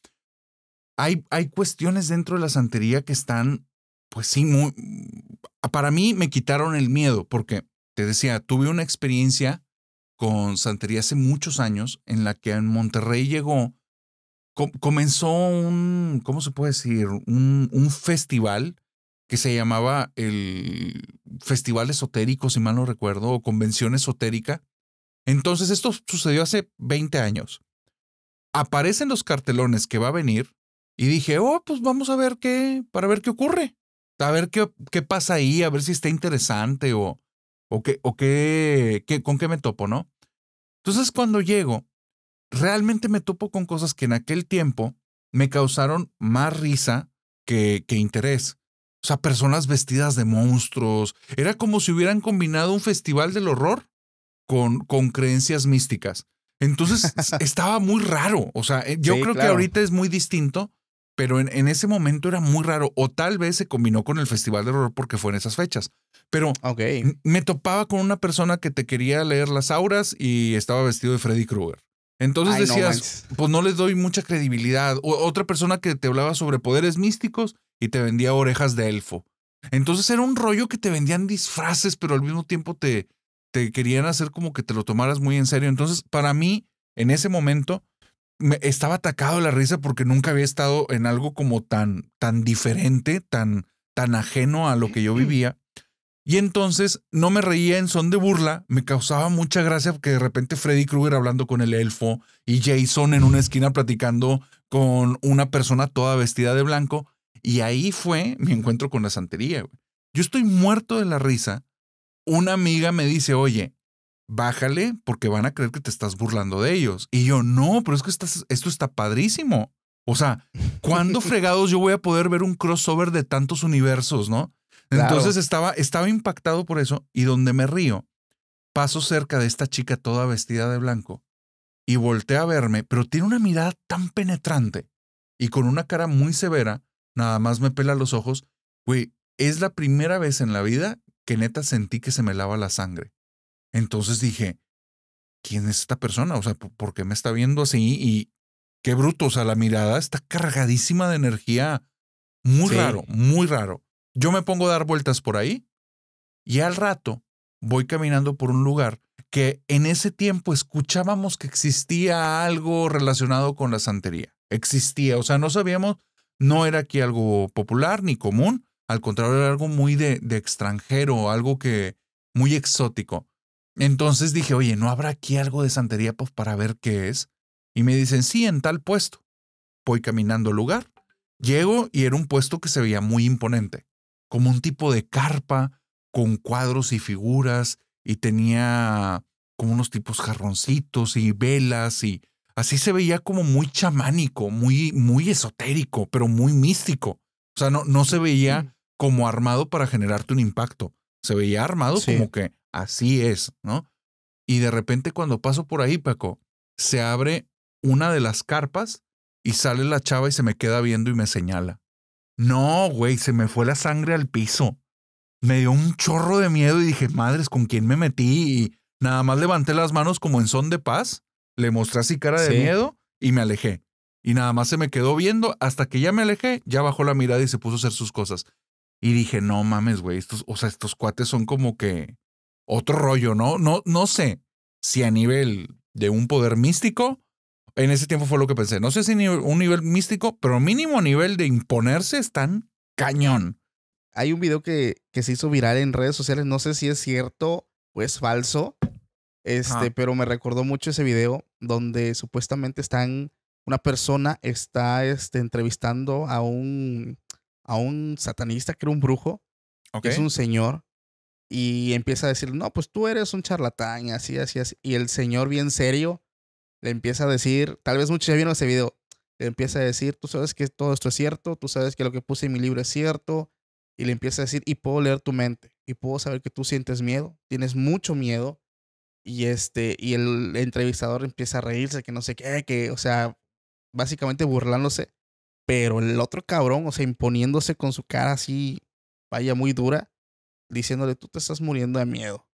hay cuestiones dentro de la santería que están, pues sí, para mí me quitaron el miedo porque te decía, tuve una experiencia con santería hace muchos años en la que en Monterrey comenzó ¿cómo se puede decir? Un festival que se llamaba el Festival Esotérico, si mal no recuerdo, o Convención Esotérica. Entonces esto sucedió hace 20 años. Aparecen los cartelones que va a venir y dije, oh, pues vamos a ver para ver qué ocurre, a ver qué pasa ahí, a ver si está interesante con qué me topo, ¿no? Entonces cuando llego, realmente me topo con cosas que en aquel tiempo me causaron más risa que interés. O sea, personas vestidas de monstruos. Era como si hubieran combinado un festival del horror con creencias místicas. Entonces estaba muy raro. O sea, yo Sí, creo que claro. ahorita es muy distinto, pero en ese momento era muy raro. O tal vez se combinó con el Festival del Horror porque fue en esas fechas. Pero Ok. me topaba con una persona que te quería leer las auras y estaba vestido de Freddy Krueger. Entonces Ay, no decías, manches. pues no les doy mucha credibilidad. O otra persona que te hablaba sobre poderes místicos y te vendía orejas de elfo. Entonces era un rollo que te vendían disfraces, pero al mismo tiempo te querían hacer como que te lo tomaras muy en serio. Entonces, para mí, en ese momento, estaba atacado de la risa porque nunca había estado en algo como tan diferente, tan ajeno a lo que yo vivía. Y entonces no me reía en son de burla, me causaba mucha gracia porque de repente Freddy Krueger hablando con el elfo y Jason en una esquina platicando con una persona toda vestida de blanco. Y ahí fue mi encuentro con la santería, güey. Yo estoy muerto de la risa. Una amiga me dice, oye, bájale porque van a creer que te estás burlando de ellos. Y yo, no, pero es que esto está padrísimo. O sea, ¿cuándo fregados yo voy a poder ver un crossover de tantos universos, no? Entonces estaba impactado por eso y donde me río, paso cerca de esta chica toda vestida de blanco y voltea a verme, pero tiene una mirada tan penetrante y con una cara muy severa, nada más me pela los ojos. Güey, es la primera vez en la vida que neta sentí que se me lava la sangre. Entonces dije, ¿quién es esta persona? O sea, ¿por qué me está viendo así? Y qué bruto, o sea, la mirada está cargadísima de energía. Muy raro, muy raro. Yo me pongo a dar vueltas por ahí y al rato voy caminando por un lugar que en ese tiempo escuchábamos que existía algo relacionado con la santería. Existía, o sea, no sabíamos, no era aquí algo popular ni común, al contrario, era algo muy de extranjero, algo que muy exótico. Entonces dije, oye, ¿no habrá aquí algo de santería pues, para ver qué es? Y me dicen, sí, en tal puesto. Voy caminando al lugar. Llego y era un puesto que se veía muy imponente, como un tipo de carpa con cuadros y figuras y tenía como unos tipos jarroncitos y velas y así se veía como muy chamánico, muy esotérico, pero muy místico. O sea, no se veía como armado para generarte un impacto. Se veía armado como que así es, ¿no? Y de repente cuando paso por ahí, Paco, se abre una de las carpas y sale la chava y se me queda viendo y me señala. No, güey, se me fue la sangre al piso. Me dio un chorro de miedo y dije, madres, ¿con quién me metí? Y nada más levanté las manos como en son de paz, le mostré así cara de miedo y me alejé. Y nada más se me quedó viendo hasta que ya me alejé, ya bajó la mirada y se puso a hacer sus cosas. Y dije, no mames, güey, estos cuates son como que otro rollo, ¿no? No sé si a nivel de un poder místico, en ese tiempo fue lo que pensé. No sé si un nivel místico, pero mínimo nivel de imponerse están cañón. Hay un video que se hizo viral en redes sociales, no sé si es cierto o es falso, pero me recordó mucho ese video donde supuestamente una persona está entrevistando a un satanista que era un brujo, que es un señor, y empieza a decir, no, pues tú eres un charlatán, y así, así, así. Y el señor bien serio le empieza a decir, tal vez muchos ya vieron ese video, le empieza a decir, tú sabes que todo esto es cierto, tú sabes que lo que puse en mi libro es cierto, y le empieza a decir, y puedo leer tu mente, y puedo saber que tú sientes miedo, tienes mucho miedo, y y el entrevistador empieza a reírse, que no sé qué, que, o sea, básicamente burlándose, pero el otro cabrón, o sea, imponiéndose con su cara así, vaya, muy dura, diciéndole, tú te estás muriendo de miedo.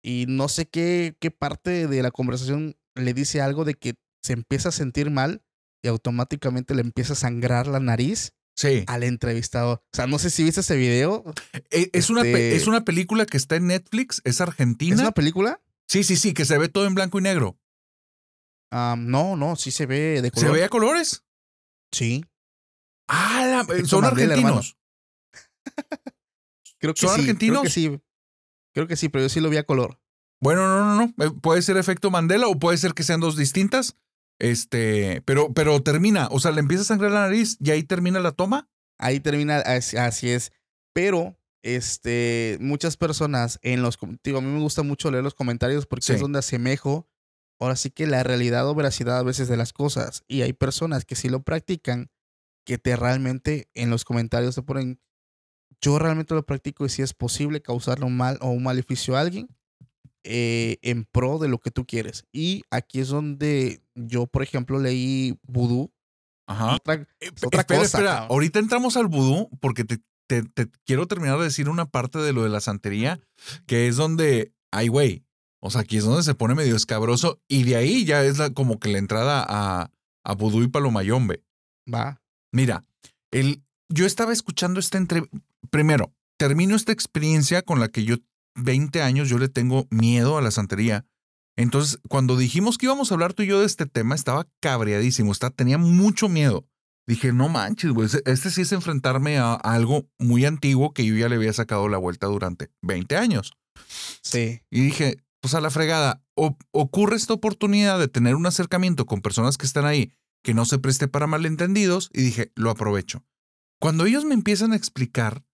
Y no sé qué parte de la conversación le dice algo de que se empieza a sentir mal y automáticamente le empieza a sangrar la nariz al entrevistador. O sea, no sé si viste ese video. Es una película que está en Netflix, es argentina. ¿Es una película? Sí, que se ve todo en blanco y negro. No, sí se ve de color. ¿Se ve a colores? Sí. Son Mandela, argentinos. Creo que ¿Son sí, argentinos? Creo que sí, pero yo sí lo vi a color. Bueno, no. Puede ser efecto Mandela o puede ser que sean dos distintas. Pero termina, o sea, le empieza a sangrar la nariz y ahí termina la toma. Ahí termina, así es. Pero, muchas personas digo, a mí me gusta mucho leer los comentarios porque es donde asemejo, ahora sí que la realidad o veracidad a veces de las cosas. Y hay personas que sí lo practican, que realmente en los comentarios te ponen, yo realmente lo practico y si es posible causarle un mal o un maleficio a alguien en pro de lo que tú quieres. Y aquí es donde yo, por ejemplo, leí vudú. Ajá. Otra cosa. Espera. Ahorita entramos al vudú porque te quiero terminar de decir una parte de lo de la santería, que es donde, ay, güey, o sea, aquí es donde se pone medio escabroso y de ahí ya es como que la entrada a vudú y palomayombe. Va. Mira, yo estaba escuchando primero, termino esta experiencia con la que yo 20 años yo le tengo miedo a la santería Entonces, cuando dijimos que íbamos a hablar tú y yo de este tema, estaba cabreadísimo, tenía mucho miedo. Dije, no manches, güey, este sí es enfrentarme a algo muy antiguo que yo ya le había sacado la vuelta durante 20 años. Sí. Y dije, pues a la fregada, ocurre esta oportunidad de tener un acercamiento con personas que están ahí, que no se preste para malentendidos, y dije, lo aprovecho. Cuando ellos me empiezan a explicar,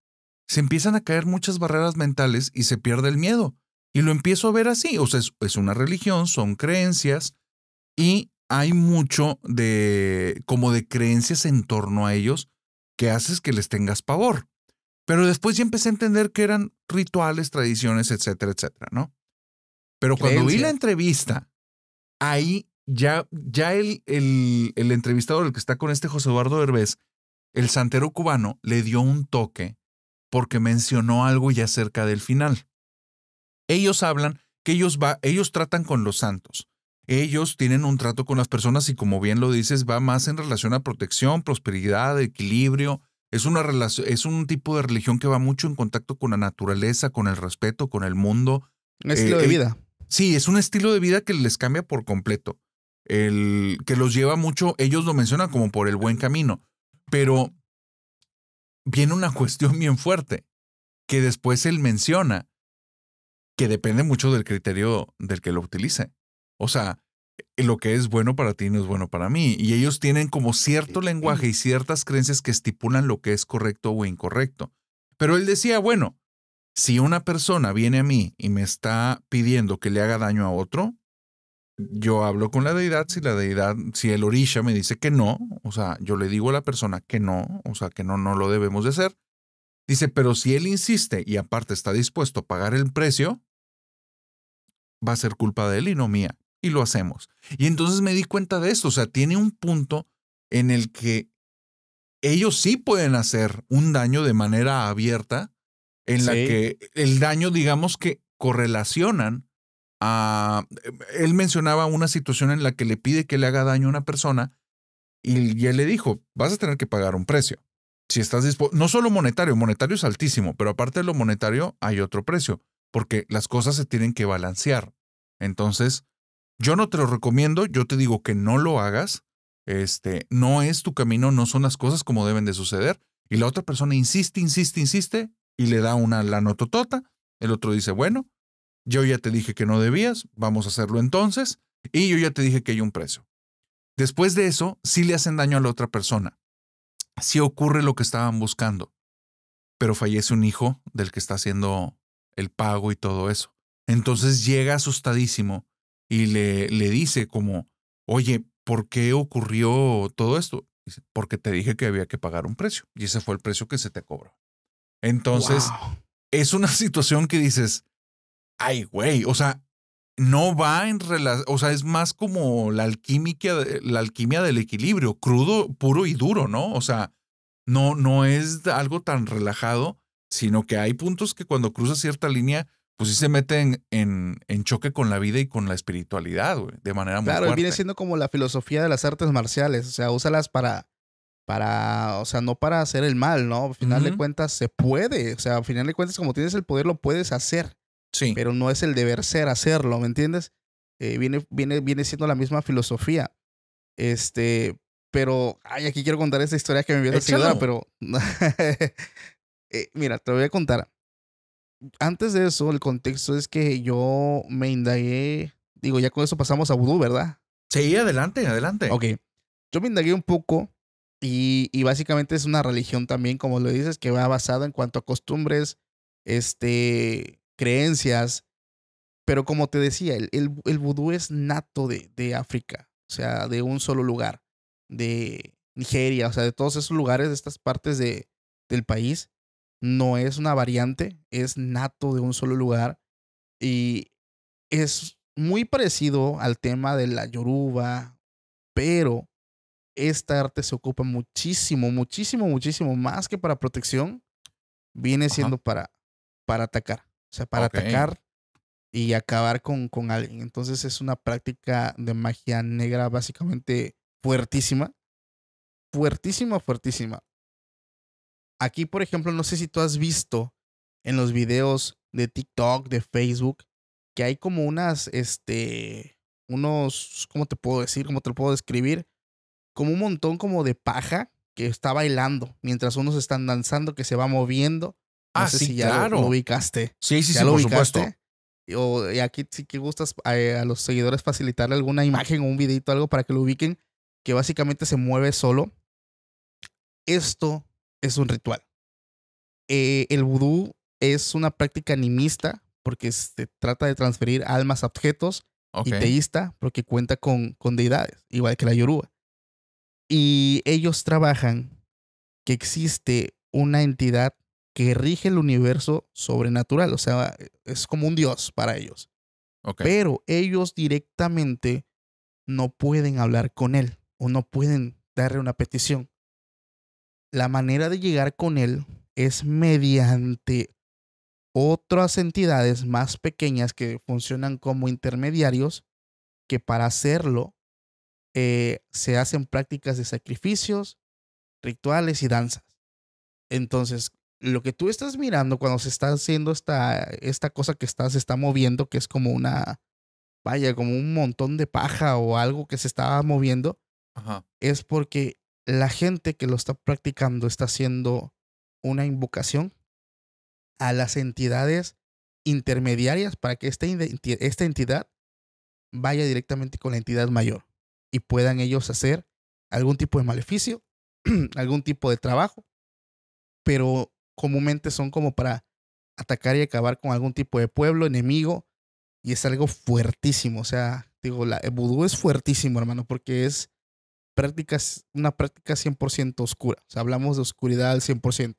se empiezan a caer muchas barreras mentales y se pierde el miedo. Y lo empiezo a ver así, o sea, es una religión, son creencias, y hay mucho como de creencias en torno a ellos que haces que les tengas pavor. Pero después ya empecé a entender que eran rituales, tradiciones, etcétera, etcétera, ¿no? Pero cuando vi la entrevista, ahí ya el entrevistador, el que está con José Eduardo Derbez, el santero cubano, le dio un toque porque mencionó algo ya cerca del final. Ellos hablan que ellos tratan con los santos. Ellos tienen un trato con las personas y, como bien lo dices, va más en relación a protección, prosperidad, equilibrio. Es un tipo de religión que va mucho en contacto con la naturaleza, con el respeto, con el mundo. Un estilo de vida. Sí, es un estilo de vida que les cambia por completo. Que los lleva mucho, ellos lo mencionan como por el buen camino. Pero viene una cuestión bien fuerte, que después él menciona que depende mucho del criterio del que lo utilice. O sea, lo que es bueno para ti no es bueno para mí. Y ellos tienen como cierto lenguaje y ciertas creencias que estipulan lo que es correcto o incorrecto. Pero él decía, bueno, si una persona viene a mí y me está pidiendo que le haga daño a otro, yo hablo con la deidad, si el orisha me dice que no, o sea, yo le digo a la persona que no, o sea, que no lo debemos de hacer. Dice, pero si él insiste y aparte está dispuesto a pagar el precio, va a ser culpa de él y no mía. Y lo hacemos. Y entonces me di cuenta de esto, o sea, tiene un punto en el que ellos sí pueden hacer un daño de manera abierta, en la que el daño, digamos que correlacionan a... Él mencionaba una situación en la que le pide que le haga daño a una persona y él le dijo, vas a tener que pagar un precio. Si estás dispuesto, no solo monetario es altísimo, pero aparte de lo monetario hay otro precio, porque las cosas se tienen que balancear. Entonces, yo no te lo recomiendo, yo te digo que no lo hagas, no es tu camino, no son las cosas como deben de suceder. Y la otra persona insiste y le da una lanototota. El otro dice, bueno, yo ya te dije que no debías, vamos a hacerlo entonces, y yo ya te dije que hay un precio. Después de eso, sí le hacen daño a la otra persona. Sí ocurre lo que estaban buscando, pero fallece un hijo del que está haciendo el pago y todo eso. Entonces llega asustadísimo y le dice como, oye, ¿por qué ocurrió todo esto? Dice, porque te dije que había que pagar un precio y ese fue el precio que se te cobró. Entonces, es una situación que dices, ay, güey, o sea, no va en relación, o sea, es más como la alquimia del equilibrio, crudo, puro y duro, ¿no? O sea, no es algo tan relajado, sino que hay puntos que cuando cruzas cierta línea, pues sí se meten en choque con la vida y con la espiritualidad, güey, de manera muy fuerte. Claro, viene siendo como la filosofía de las artes marciales, o sea, úsalas para, o sea, no para hacer el mal, ¿no? Al final de cuentas se puede, o sea, al final de cuentas como tienes el poder lo puedes hacer. Sí. Pero no es el deber ser hacerlo, ¿me entiendes? Viene siendo la misma filosofía. Pero, ay, aquí quiero contar esta historia que me vio la seguidora, pero mira, te voy a contar. Antes de eso, el contexto es que yo me indagué, digo, ya con eso pasamos a vudú, ¿verdad? Sí, adelante. Ok, yo me indagué un poco y básicamente es una religión también, como lo dices, que va basada en cuanto a costumbres, creencias. Pero como te decía, el vudú es nato de África, o sea, de un solo lugar, de Nigeria, o sea, de todos esos lugares, de estas partes del país. No es una variante, es nato de un solo lugar y es muy parecido al tema de la Yoruba, pero esta arte se ocupa muchísimo más que para protección, viene siendo para atacar, o sea, para atacar y acabar con alguien. Entonces es una práctica de magia negra básicamente fuertísima. Fuertísima. Aquí, por ejemplo, no sé si tú has visto en los videos de TikTok, de Facebook, que hay como ¿cómo te puedo decir? ¿Cómo te lo puedo describir? Como un montón como de paja que está bailando mientras unos están danzando, que se va moviendo. No sé Sí, si ya lo claro. ubicaste. Sí, sí, ¿Ya sí, lo por supuesto. ubicaste? Y aquí sí que gustas a los seguidores facilitarle alguna imagen o un videito, algo para que lo ubiquen, que básicamente se mueve solo. Esto es un ritual. El vudú es una práctica animista porque se trata de transferir almas a objetos y Ok. teísta porque cuenta con deidades, igual que la yoruba. Y ellos trabajan que existe una entidad que rige el universo sobrenatural, o sea, es como un dios para ellos. Ok. Pero ellos directamente no pueden hablar con él o no pueden darle una petición. La manera de llegar con él es mediante otras entidades más pequeñas que funcionan como intermediarios, que para hacerlo se hacen prácticas de sacrificios, rituales y danzas. Entonces, lo que tú estás mirando cuando se está haciendo esta cosa que se está moviendo, que es como vaya, como un montón de paja o algo que se está moviendo, Ajá. es porque la gente que lo está practicando está haciendo una invocación a las entidades intermediarias para que esta entidad vaya directamente con la entidad mayor y puedan ellos hacer algún tipo de maleficio, algún tipo de trabajo, pero comúnmente son como para atacar y acabar con algún tipo de pueblo enemigo y es algo fuertísimo. O sea, digo, el vudú es fuertísimo, hermano, porque es una práctica 100% oscura. O sea, hablamos de oscuridad al 100%.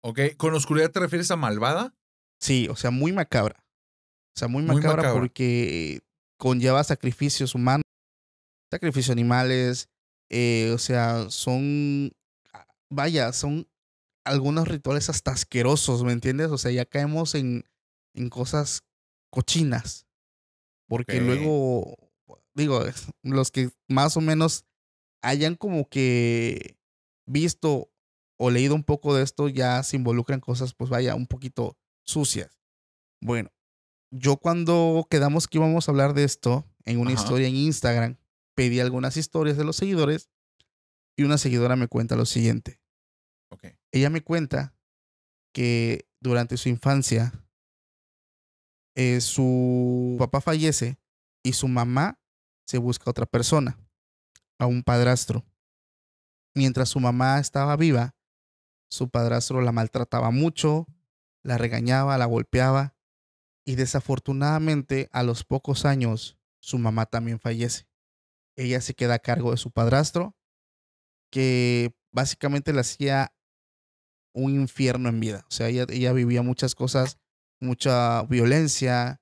Ok. ¿Con oscuridad te refieres a malvada? Sí, o sea, muy macabra. O sea, muy Muy macabra macabra. porque conlleva sacrificios humanos, sacrificios animales, o sea, son algunos rituales hasta asquerosos, ¿me entiendes? O sea, ya caemos en cosas cochinas, porque Ok. luego, digo, los que más o menos hayan como que visto o leído un poco de esto, ya se involucran cosas, pues vaya, un poquito sucias. Bueno, yo cuando quedamos que íbamos a hablar de esto en una Ajá. historia en Instagram, pedí algunas historias de los seguidores y una seguidora me cuenta lo siguiente. Ok. Ella me cuenta que durante su infancia su papá fallece y su mamá se busca a otra persona, a un padrastro. Mientras su mamá estaba viva, su padrastro la maltrataba mucho, la regañaba, la golpeaba y desafortunadamente a los pocos años su mamá también fallece. Ella se queda a cargo de su padrastro, que básicamente le hacía un infierno en vida. O sea, ella vivía muchas cosas, mucha violencia.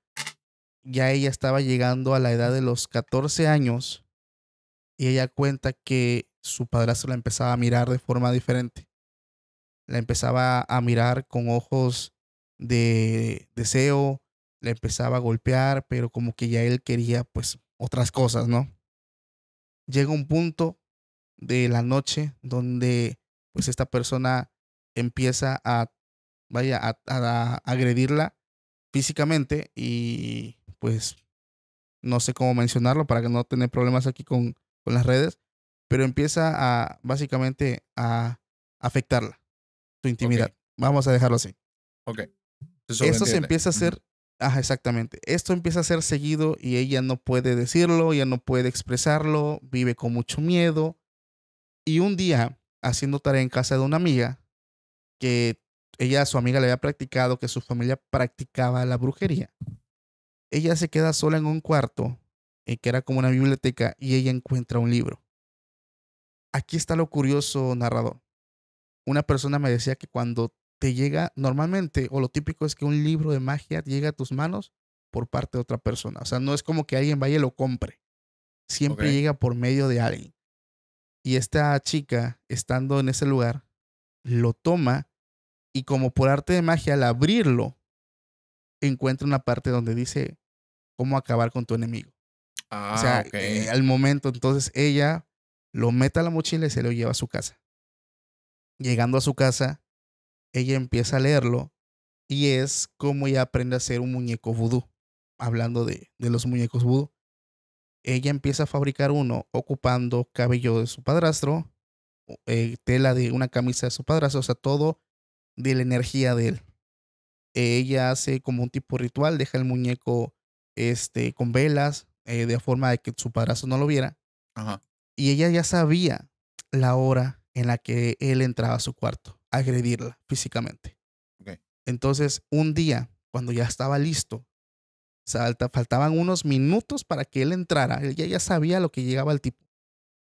Ya ella estaba llegando a la edad de los 14 años y ella cuenta que su padrastro la empezaba a mirar de forma diferente. La empezaba a mirar con ojos de deseo, la empezaba a golpear, pero como que ya él quería pues otras cosas, ¿no? Llega un punto de la noche donde pues esta persona empieza a agredirla físicamente y pues no sé cómo mencionarlo para que no tener problemas aquí con las redes, pero empieza a básicamente a afectarla, su Ok. intimidad. Vamos a dejarlo así. Ok. Se Esto se sobreentiende. empieza a Ujú. hacer, ajá, exactamente. Esto empieza a ser seguido y ella no puede decirlo, ella no puede expresarlo, vive con mucho miedo. Y un día, haciendo tarea en casa de una amiga, que su amiga le había practicado, que su familia practicaba la brujería, ella se queda sola en un cuarto, que era como una biblioteca, y ella encuentra un libro. Aquí está lo curioso, narrador. Una persona me decía que cuando te llega normalmente, o lo típico es que un libro de magia llega a tus manos por parte de otra persona. O sea, no es como que alguien vaya y lo compre. Siempre Ok. llega por medio de alguien. Y esta chica, estando en ese lugar, lo toma y como por arte de magia, al abrirlo, encuentra una parte donde dice cómo acabar con tu enemigo. O sea, Ok. al momento, entonces ella lo mete a la mochila y se lo lleva a su casa. Llegando a su casa, ella empieza a leerlo Y es como ella aprende a hacer un muñeco vudú. Hablando de los muñecos vudú. Ella empieza a fabricar uno ocupando cabello de su padrastro, tela de una camisa de su padrastro, o sea, todo de la energía de él. Ella hace como un tipo ritual, deja el muñeco con velas, de forma de que su padrastro no lo viera. Ajá. Y ella ya sabía la hora en la que él entraba a su cuarto a agredirla físicamente. Ok. Entonces, un día, cuando ya estaba listo, faltaban unos minutos para que él entrara. Ella ya sabía lo que llegaba el tipo.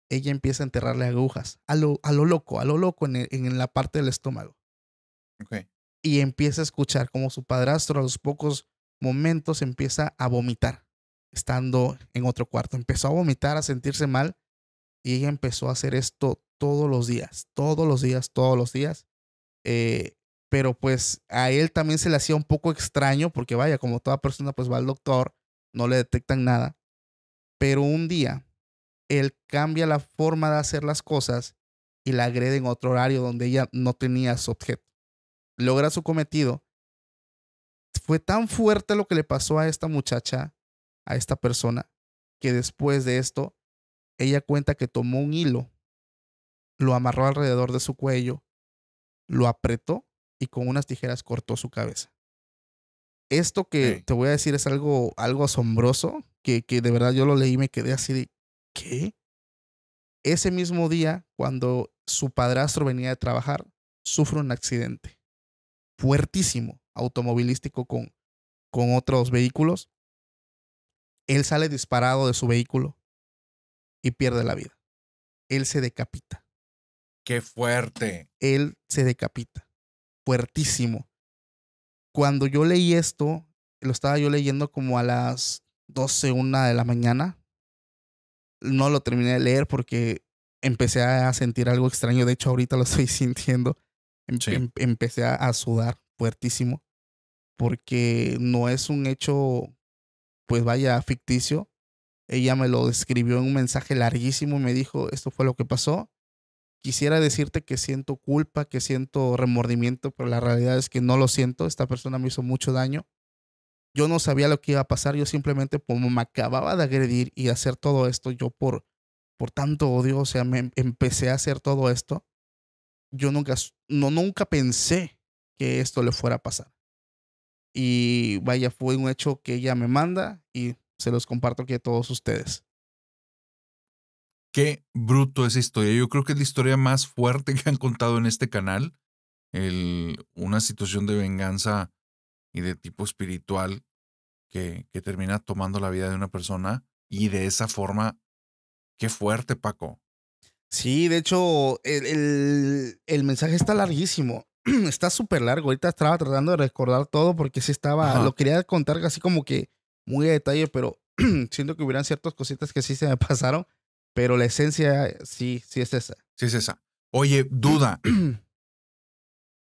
Ella empieza a enterrarle agujas a lo loco en la parte del estómago. Ok. Y empieza a escuchar como su padrastro a los pocos momentos empieza a vomitar, estando en otro cuarto. Empezó a vomitar, a sentirse mal, y ella empezó a hacer esto todos los días, todos los días, todos los días. Eh, pero pues a él también se le hacía un poco extraño porque vaya, como toda persona pues va al doctor, no le detectan nada. Pero un día él cambia la forma de hacer las cosas y la agrede en otro horario donde ella no tenía su objeto. Logra su cometido. Fue tan fuerte lo que le pasó a esta muchacha, a esta persona, que después de esto, ella cuenta que tomó un hilo, lo amarró alrededor de su cuello, lo apretó y con unas tijeras cortó su cabeza. Esto que Ok. te voy a decir es algo asombroso, que de verdad yo lo leí y me quedé así de, ¿qué? Ese mismo día, cuando su padrastro venía de trabajar, sufre un accidente fuertísimo, automovilístico con otros vehículos. Él sale disparado de su vehículo y pierde la vida. Él se decapita. Qué fuerte. Él se decapita. Fuertísimo. Cuando yo leí esto, lo estaba yo leyendo como a las 12, 1 de la mañana. No lo terminé de leer porque empecé a sentir algo extraño. De hecho, ahorita lo estoy sintiendo. Sí. Empecé a sudar fuertísimo porque no es un hecho, pues vaya, ficticio. Ella me lo describió en un mensaje larguísimo y me dijo, esto fue lo que pasó. Quisiera decirte que siento culpa, que siento remordimiento, pero la realidad es que no lo siento. Esta persona me hizo mucho daño. Yo no sabía lo que iba a pasar. Yo simplemente, como me acababa de agredir y hacer todo esto, yo por tanto odio, o sea, empecé a hacer todo esto. Yo nunca pensé que esto le fuera a pasar. Y vaya, fue un hecho que ella me manda y se los comparto aquí a todos ustedes. Qué bruto esa historia. Yo creo que es la historia más fuerte que han contado en este canal. Una situación de venganza y de tipo espiritual que termina tomando la vida de una persona y de esa forma. Qué fuerte, Paco. Sí, de hecho, el mensaje está larguísimo. Está súper largo. Ahorita estaba tratando de recordar todo porque sí estaba, Ajá. lo quería contar así como que muy a detalle, pero siento que hubieran ciertas cositas que sí se me pasaron, pero la esencia sí es esa. Sí, es esa. Oye, duda.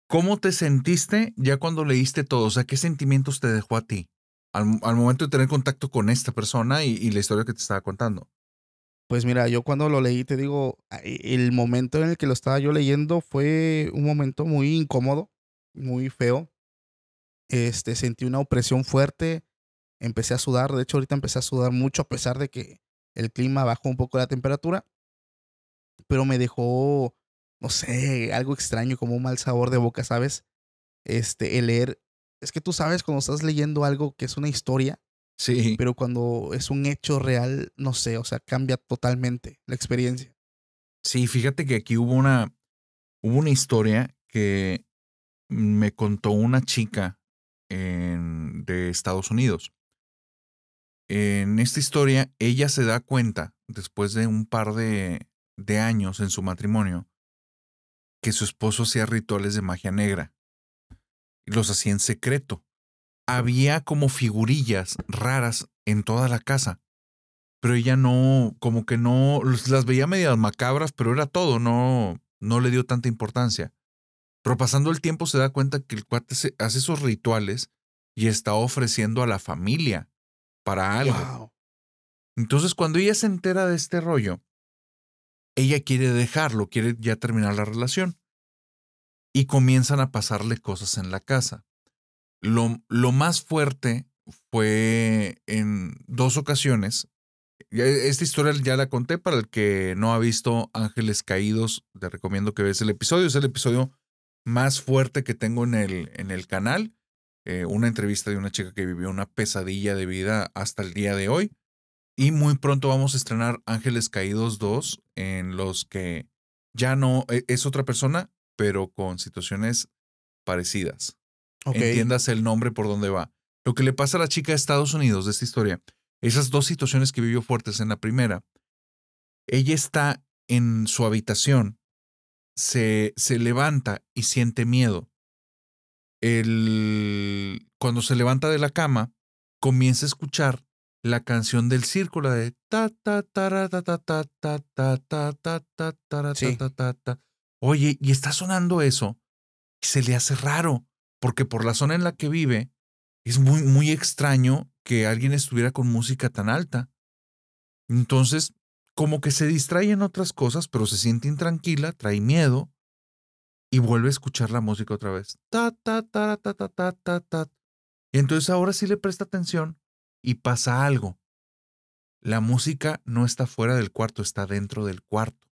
¿Cómo te sentiste ya cuando leíste todo? O sea, ¿qué sentimientos te dejó a ti al momento de tener contacto con esta persona y la historia que te estaba contando? Pues mira, yo cuando lo leí, te digo, el momento en el que lo estaba yo leyendo fue un momento muy incómodo, muy feo. Sentí una opresión fuerte, empecé a sudar, de hecho ahorita empecé a sudar mucho a pesar de que el clima bajó un poco la temperatura, pero me dejó, no sé, algo extraño, como un mal sabor de boca, ¿sabes? El leer, es que tú sabes cuando estás leyendo algo que es una historia, Sí, pero cuando es un hecho real, no sé, o sea, cambia totalmente la experiencia. sí, fíjate que aquí hubo una historia que me contó una chica de Estados Unidos. En esta historia, ella se da cuenta, después de un par de años en su matrimonio, que su esposo hacía rituales de magia negra y los hacía en secreto. Había como figurillas raras en toda la casa, pero ella no, como que no, las veía medias macabras, pero era todo, no le dio tanta importancia. Pero pasando el tiempo se da cuenta que el cuate hace esos rituales y está ofreciendo a la familia para algo. Wow. Entonces, cuando ella se entera de este rollo, ella quiere dejarlo, quiere ya terminar la relación y comienzan a pasarle cosas en la casa. Lo más fuerte fue en 2 ocasiones. Esta historia ya la conté. Para el que no ha visto Ángeles Caídos, te recomiendo que veas el episodio. Es el episodio más fuerte que tengo en el canal. Una entrevista de una chica que vivió una pesadilla de vida hasta el día de hoy. Y muy pronto vamos a estrenar Ángeles Caídos 2, en los que ya no es otra persona, pero con situaciones parecidas. Ok. Entiendas el nombre por dónde va. Lo que le pasa a la chica de Estados Unidos de esta historia, esas 2 situaciones que vivió fuertes. En la primera, ella está en su habitación, se levanta y siente miedo. Cuando se levanta de la cama, comienza a escuchar la canción del círculo de ta ta ta ta ta ta ta ta ta ta ta ta Sí. ta ta ta. Oye, y está sonando eso y se le hace raro, porque por la zona en la que vive es muy, muy extraño que alguien estuviera con música tan alta. Entonces, como que se distrae en otras cosas, pero se siente intranquila, trae miedo y vuelve a escuchar la música otra vez. Ta, ta, ta, ta, ta, ta, ta, ta. Y entonces ahora sí le presta atención y pasa algo. La música no está fuera del cuarto, está dentro del cuarto.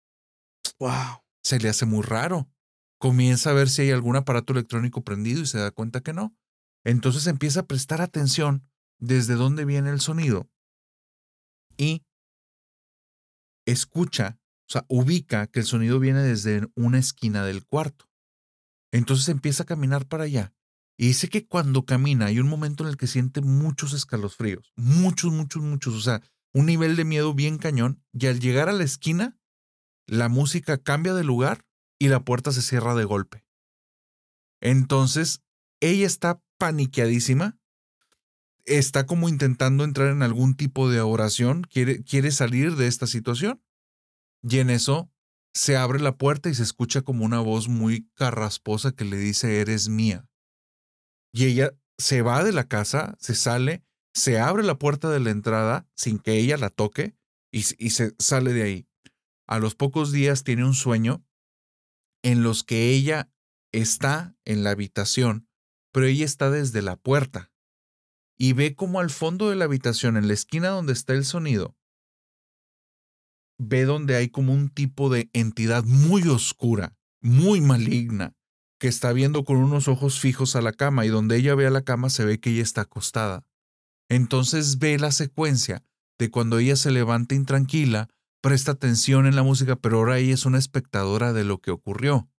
Wow. Se le hace muy raro. Comienza a ver si hay algún aparato electrónico prendido y se da cuenta que no. Entonces empieza a prestar atención desde dónde viene el sonido y escucha, o sea, ubica que el sonido viene desde una esquina del cuarto. Entonces empieza a caminar para allá. Y dice que cuando camina hay un momento en el que siente muchos escalofríos. Muchos, muchos, muchos. O sea, un nivel de miedo bien cañón. Y al llegar a la esquina, la música cambia de lugar y la puerta se cierra de golpe. Entonces, ella está paniqueadísima. Está como intentando entrar en algún tipo de oración. Quiere salir de esta situación. Y en eso se abre la puerta y se escucha como una voz muy carrasposa que le dice: eres mía. Y ella se va de la casa, se sale, se abre la puerta de la entrada sin que ella la toque y se sale de ahí. A los pocos días tiene un sueño en los que ella está en la habitación, pero ella está desde la puerta y ve como al fondo de la habitación, en la esquina donde está el sonido, ve donde hay como un tipo de entidad muy oscura, muy maligna, que está viendo con unos ojos fijos a la cama, y donde ella ve a la cama se ve que ella está acostada. Entonces ve la secuencia de cuando ella se levanta intranquila, presta atención en la música, pero ahora ella es una espectadora de lo que ocurrió.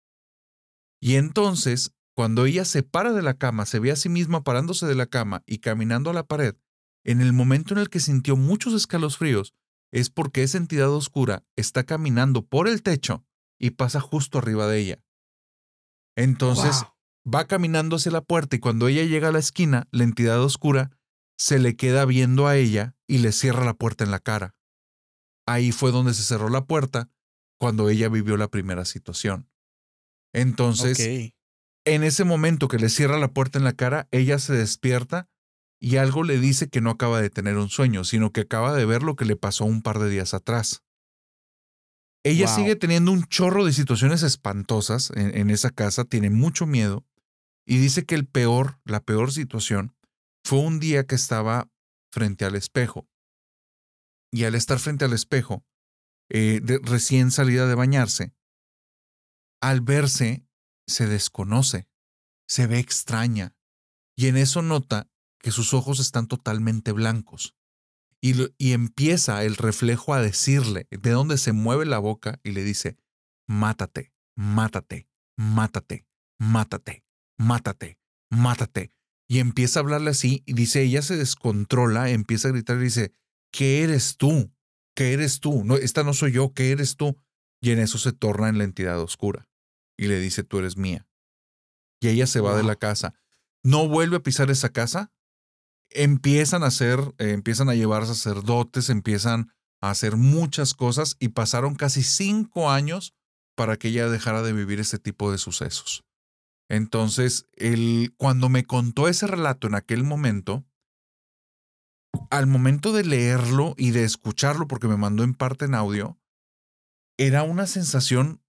Y entonces, cuando ella se para de la cama, se ve a sí misma parándose de la cama y caminando a la pared, en el momento en el que sintió muchos escalofríos, es porque esa entidad oscura está caminando por el techo y pasa justo arriba de ella. Entonces va caminando hacia la puerta, y cuando ella llega a la esquina, la entidad oscura se le queda viendo a ella y le cierra la puerta en la cara. Ahí fue donde se cerró la puerta cuando ella vivió la primera situación. Entonces, Ok. en ese momento que le cierra la puerta en la cara, ella se despierta y algo le dice que no acaba de tener un sueño, sino que acaba de ver lo que le pasó un par de días atrás. Ella Wow. sigue teniendo un chorro de situaciones espantosas en esa casa, tiene mucho miedo, y dice que la peor situación fue un día que estaba frente al espejo. Y al estar frente al espejo, recién salida de bañarse, al verse, se desconoce, se ve extraña, y en eso nota que sus ojos están totalmente blancos. Y empieza el reflejo a decirle, de donde se mueve la boca, y le dice: mátate, mátate, mátate, mátate, mátate, mátate. Y empieza a hablarle así, y dice, ella se descontrola, empieza a gritar y dice: ¿qué eres tú? ¿Qué eres tú? No, esta no soy yo, ¿qué eres tú? Y en eso se torna en la entidad oscura y le dice: tú eres mía. Y ella se va de la Wow. casa. No vuelve a pisar esa casa. Empiezan a llevar sacerdotes, empiezan a hacer muchas cosas, y pasaron casi 5 años para que ella dejara de vivir este tipo de sucesos. Entonces, cuando me contó ese relato en aquel momento, al momento de leerlo y de escucharlo, porque me mandó en parte en audio, era una sensación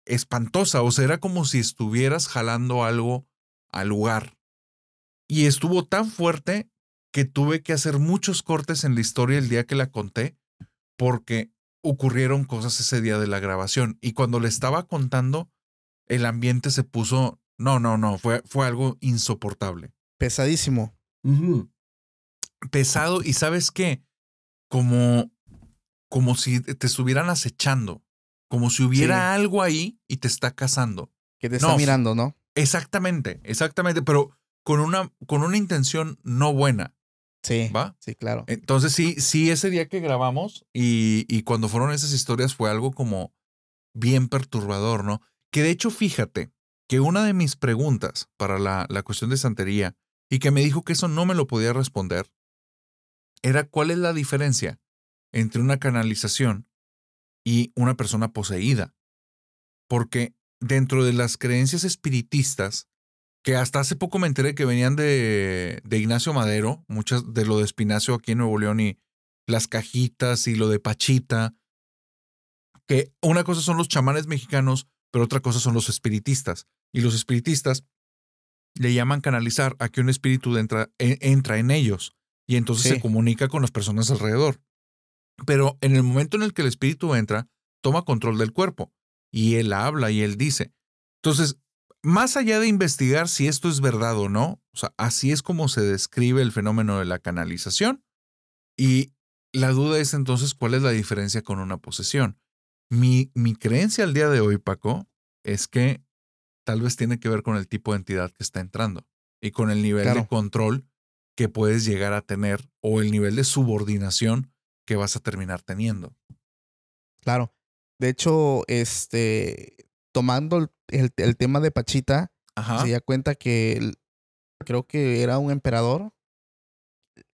espantosa. O sea, era como si estuvieras jalando algo al lugar. Y estuvo tan fuerte que tuve que hacer muchos cortes en la historia el día que la conté, porque ocurrieron cosas ese día de la grabación. Y cuando le estaba contando, el ambiente se puso, no, fue algo insoportable. Pesadísimo. Pesado, y ¿sabes qué? Como si te estuvieran acechando, como si hubiera algo ahí y te está cazando. Que te está mirando, ¿no? Exactamente, pero con una intención no buena. Sí, ¿va? sí, claro. Entonces sí, ese día que grabamos y cuando fueron esas historias fue algo como bien perturbador, ¿no? Que de hecho, fíjate que una de mis preguntas para la cuestión de santería y que me dijo que eso no me lo podía responder era cuál es la diferencia entre una canalización y una persona poseída. Porque dentro de las creencias espiritistas, que hasta hace poco me enteré que venían de Ignacio Madero, muchas de lo de Espinacio aquí en Nuevo León y las cajitas y lo de Pachita, que una cosa son los chamanes mexicanos, pero otra cosa son los espiritistas. Y los espiritistas le llaman canalizar a que un espíritu entra en ellos y entonces se comunica con las personas alrededor. Pero en el momento en el que el espíritu entra, toma control del cuerpo y él habla y él dice. Entonces, más allá de investigar si esto es verdad o no, o sea, así es como se describe el fenómeno de la canalización. Y la duda es entonces cuál es la diferencia con una posesión. Mi creencia al día de hoy, Paco, es que tal vez tiene que ver con el tipo de entidad que está entrando y con el nivel de control que puedes llegar a tener o el nivel de subordinación que vas a terminar teniendo. Claro. De hecho, tomando el tema de Pachita, se da cuenta que creo que era un emperador.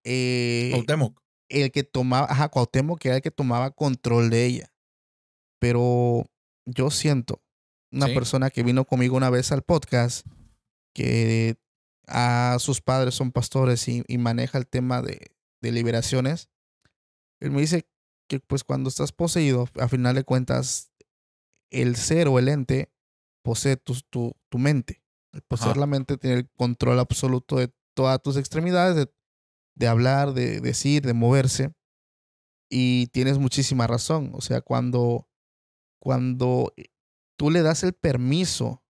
Cuauhtémoc. El que tomaba, Cuauhtémoc, que era el que tomaba control de ella. Pero yo siento, una persona que vino conmigo una vez al podcast, que sus padres son pastores y maneja el tema de liberaciones, él me dice que pues cuando estás poseído, a final de cuentas, el ser o el ente posee tu mente. El poseer la mente tiene el control absoluto de todas tus extremidades, de hablar, de decir, de moverse. Y tienes muchísima razón. O sea, cuando tú le das el permiso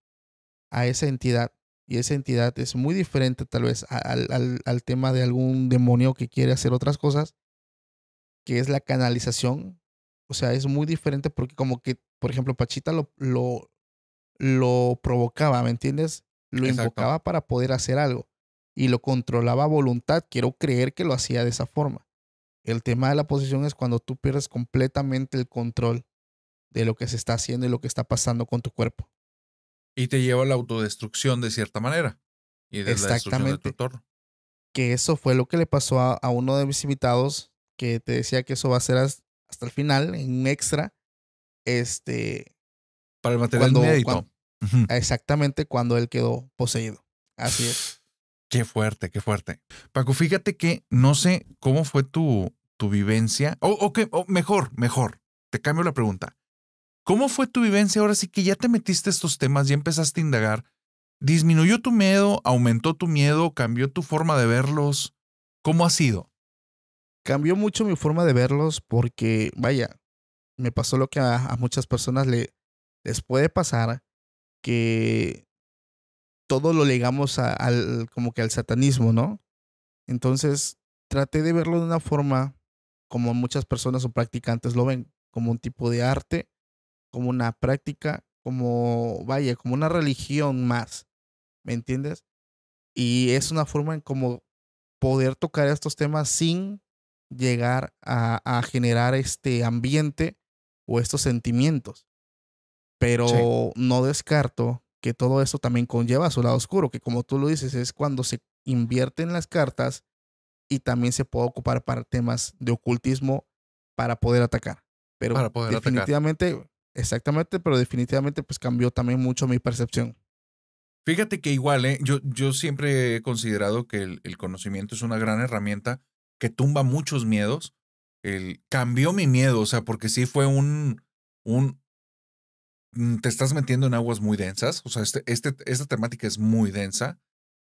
a esa entidad, y esa entidad es muy diferente tal vez al tema de algún demonio que quiere hacer otras cosas, que es la canalización. O sea, es muy diferente porque como que, por ejemplo, Pachita lo provocaba, ¿me entiendes? Lo invocaba para poder hacer algo y lo controlaba a voluntad. Quiero creer que lo hacía de esa forma. El tema de la posesión es cuando tú pierdes completamente el control de lo que se está haciendo y lo que está pasando con tu cuerpo. Y te lleva a la autodestrucción de cierta manera. Y de la destrucción de tu entorno. Que eso fue lo que le pasó a uno de mis invitados, que te decía que eso va a ser hasta el final, en un extra. Para el material inédito. Exactamente cuando él quedó poseído. Así es. Qué fuerte, qué fuerte. Paco, fíjate que no sé cómo fue tu vivencia. Mejor. Te cambio la pregunta. ¿Cómo fue tu vivencia ahora sí que ya te metiste a estos temas, ya empezaste a indagar? ¿Disminuyó tu miedo? ¿Aumentó tu miedo? ¿Cambió tu forma de verlos? ¿Cómo ha sido? Cambió mucho mi forma de verlos porque, vaya, me pasó lo que a muchas personas les puede pasar, que todo lo ligamos como que al satanismo, ¿no? Entonces, traté de verlo de una forma como muchas personas o practicantes lo ven, como un tipo de arte, como una práctica, como, vaya, como una religión más, ¿me entiendes? Y es una forma en como poder tocar estos temas sin llegar a generar este ambiente o estos sentimientos. Pero no descarto que todo eso también conlleva su lado oscuro, que como tú lo dices, es cuando se invierten las cartas y también se puede ocupar para temas de ocultismo para poder atacar. Pero para poder definitivamente, exactamente, pero definitivamente pues cambió también mucho mi percepción. Fíjate que igual, yo siempre he considerado que el conocimiento es una gran herramienta que tumba muchos miedos. Cambió mi miedo, o sea, porque sí fue te estás metiendo en aguas muy densas, o sea, esta temática es muy densa.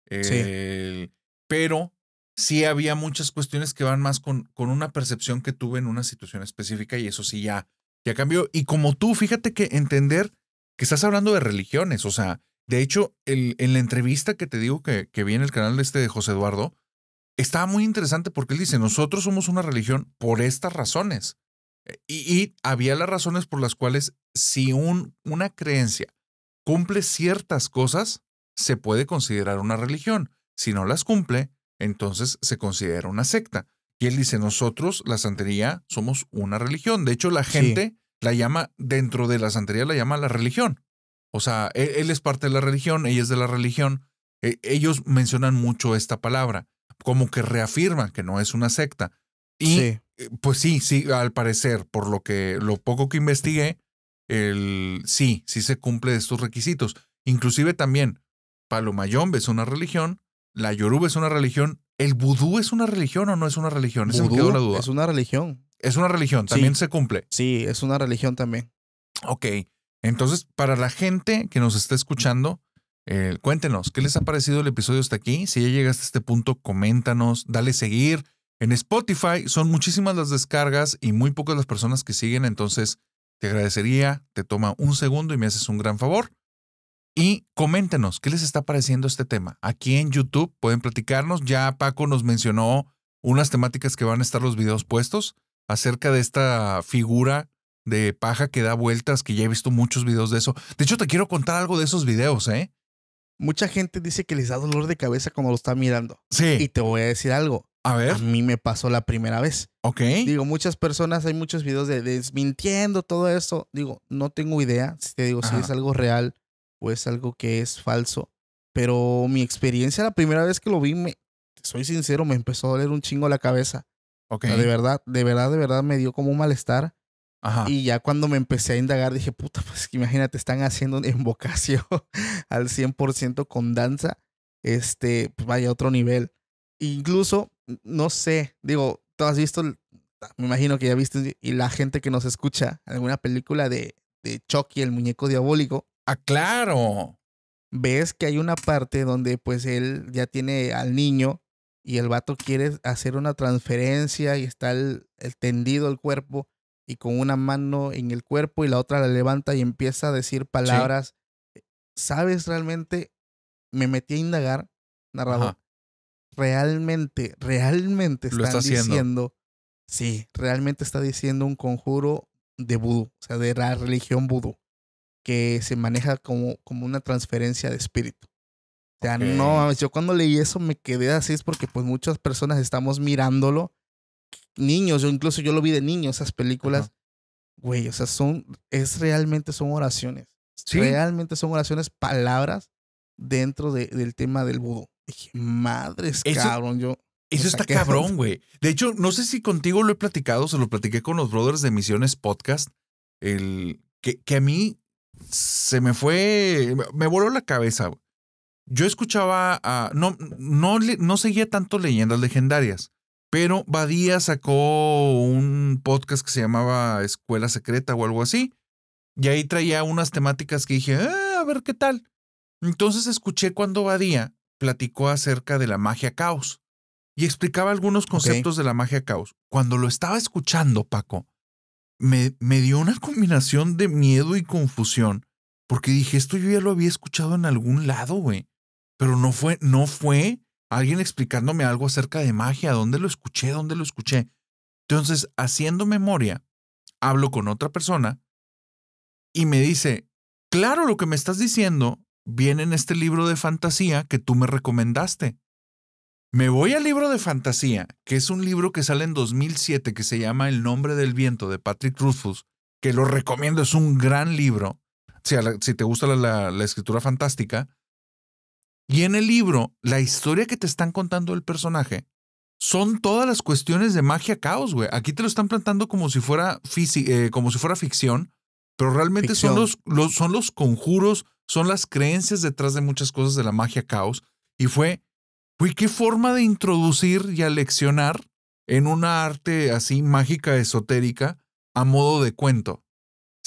Sí. pero sí había muchas cuestiones que van más con una percepción que tuve en una situación específica y eso sí ya cambió. Y como tú, fíjate que entender que estás hablando de religiones, o sea, de hecho, en la entrevista que te digo que vi en el canal de José Eduardo, estaba muy interesante porque él dice, nosotros somos una religión por estas razones. Y había las razones por las cuales si una creencia cumple ciertas cosas, se puede considerar una religión. Si no las cumple, entonces se considera una secta. Y él dice, nosotros, la santería, somos una religión. De hecho, la gente la llama, dentro de la santería la llama la religión. O sea, él es parte de la religión, ella es de la religión. Ellos mencionan mucho esta palabra, como que reafirman que no es una secta. Y pues sí, al parecer, por lo poco que investigué, sí se cumple de estos requisitos. Inclusive también, Palo Mayombe es una religión, la Yoruba es una religión, ¿el vudú es una religión o no es una religión? Esa me quedó la duda. Es una religión. Es una religión, también se cumple. Sí, es una religión también. Ok, entonces para la gente que nos está escuchando, cuéntenos, ¿qué les ha parecido el episodio hasta aquí? Si ya llegaste a este punto, coméntanos, dale seguir. En Spotify son muchísimas las descargas y muy pocas las personas que siguen, entonces te agradecería, te toma un segundo y me haces un gran favor. Y coméntenos, ¿qué les está pareciendo este tema? Aquí en YouTube pueden platicarnos. Ya Paco nos mencionó unas temáticas que van a estar los videos puestos acerca de esta figura de paja que da vueltas, que ya he visto muchos videos de eso. De hecho, te quiero contar algo de esos videos, ¿eh? Mucha gente dice que les da dolor de cabeza cuando lo está mirando. Sí. Y te voy a decir algo. A ver. A mí me pasó la primera vez. Ok. Digo, muchas personas, hay muchos videos de desmintiendo todo eso. Digo, no tengo idea. Si te digo, si es algo real o es algo que es falso. Pero mi experiencia, la primera vez que lo vi, soy sincero, me empezó a doler un chingo la cabeza. Ok. O sea, de verdad me dio como un malestar. Ajá. Y ya cuando me empecé a indagar, dije, puta, pues imagínate, están haciendo una invocación al 100% con danza. Pues vaya, otro nivel. Incluso, no sé, digo, tú has visto, me imagino que ya viste, y la gente que nos escucha, alguna película de Chucky, el muñeco diabólico. ¡Ah, claro! Ves que hay una parte donde pues él ya tiene al niño y el vato quiere hacer una transferencia y está el tendido el cuerpo y con una mano en el cuerpo y la otra la levanta y empieza a decir palabras. Sí. ¿Sabes? Realmente me metí a indagar, narrador. Ajá. Realmente están diciendo, sí, realmente está diciendo un conjuro de vudú, o sea, de la religión vudú, que se maneja como una transferencia de espíritu. O sea, no, yo cuando leí eso me quedé así, es porque pues muchas personas estamos mirándolo, niños, yo lo vi de niños, esas películas, güey, o sea, realmente son oraciones. ¿Sí? Realmente son oraciones, palabras dentro del tema del vudú. Dije, madres, cabrón, Eso está cabrón, güey. De hecho, no sé si contigo lo he platicado, se lo platiqué con los brothers de Misiones Podcast, que a mí se me voló la cabeza. Yo escuchaba, no seguía tanto leyendas legendarias, pero Badía sacó un podcast que se llamaba Escuela Secreta o algo así, y ahí traía unas temáticas que dije, a ver qué tal. Entonces escuché cuando Badía platicó acerca de la magia caos y explicaba algunos conceptos de la magia caos. Cuando lo estaba escuchando, Paco, me dio una combinación de miedo y confusión, porque dije, esto yo ya lo había escuchado en algún lado, güey. Pero no fue alguien explicándome algo acerca de magia. ¿Dónde lo escuché? Entonces, haciendo memoria, hablo con otra persona y me dice, claro, lo que me estás diciendo viene en este libro de fantasía que tú me recomendaste. Me voy al libro de fantasía, que es un libro que sale en 2007, que se llama El nombre del viento, de Patrick Rothfuss, que lo recomiendo, es un gran libro. Si te gusta la escritura fantástica. Y en el libro, la historia que te están contando el personaje son todas las cuestiones de magia caos, güey. Aquí te lo están plantando como si fuera ficción, pero realmente son los conjuros, son las creencias detrás de muchas cosas de la magia caos. Y güey, qué forma de introducir y aleccionar en una arte así mágica, esotérica, a modo de cuento.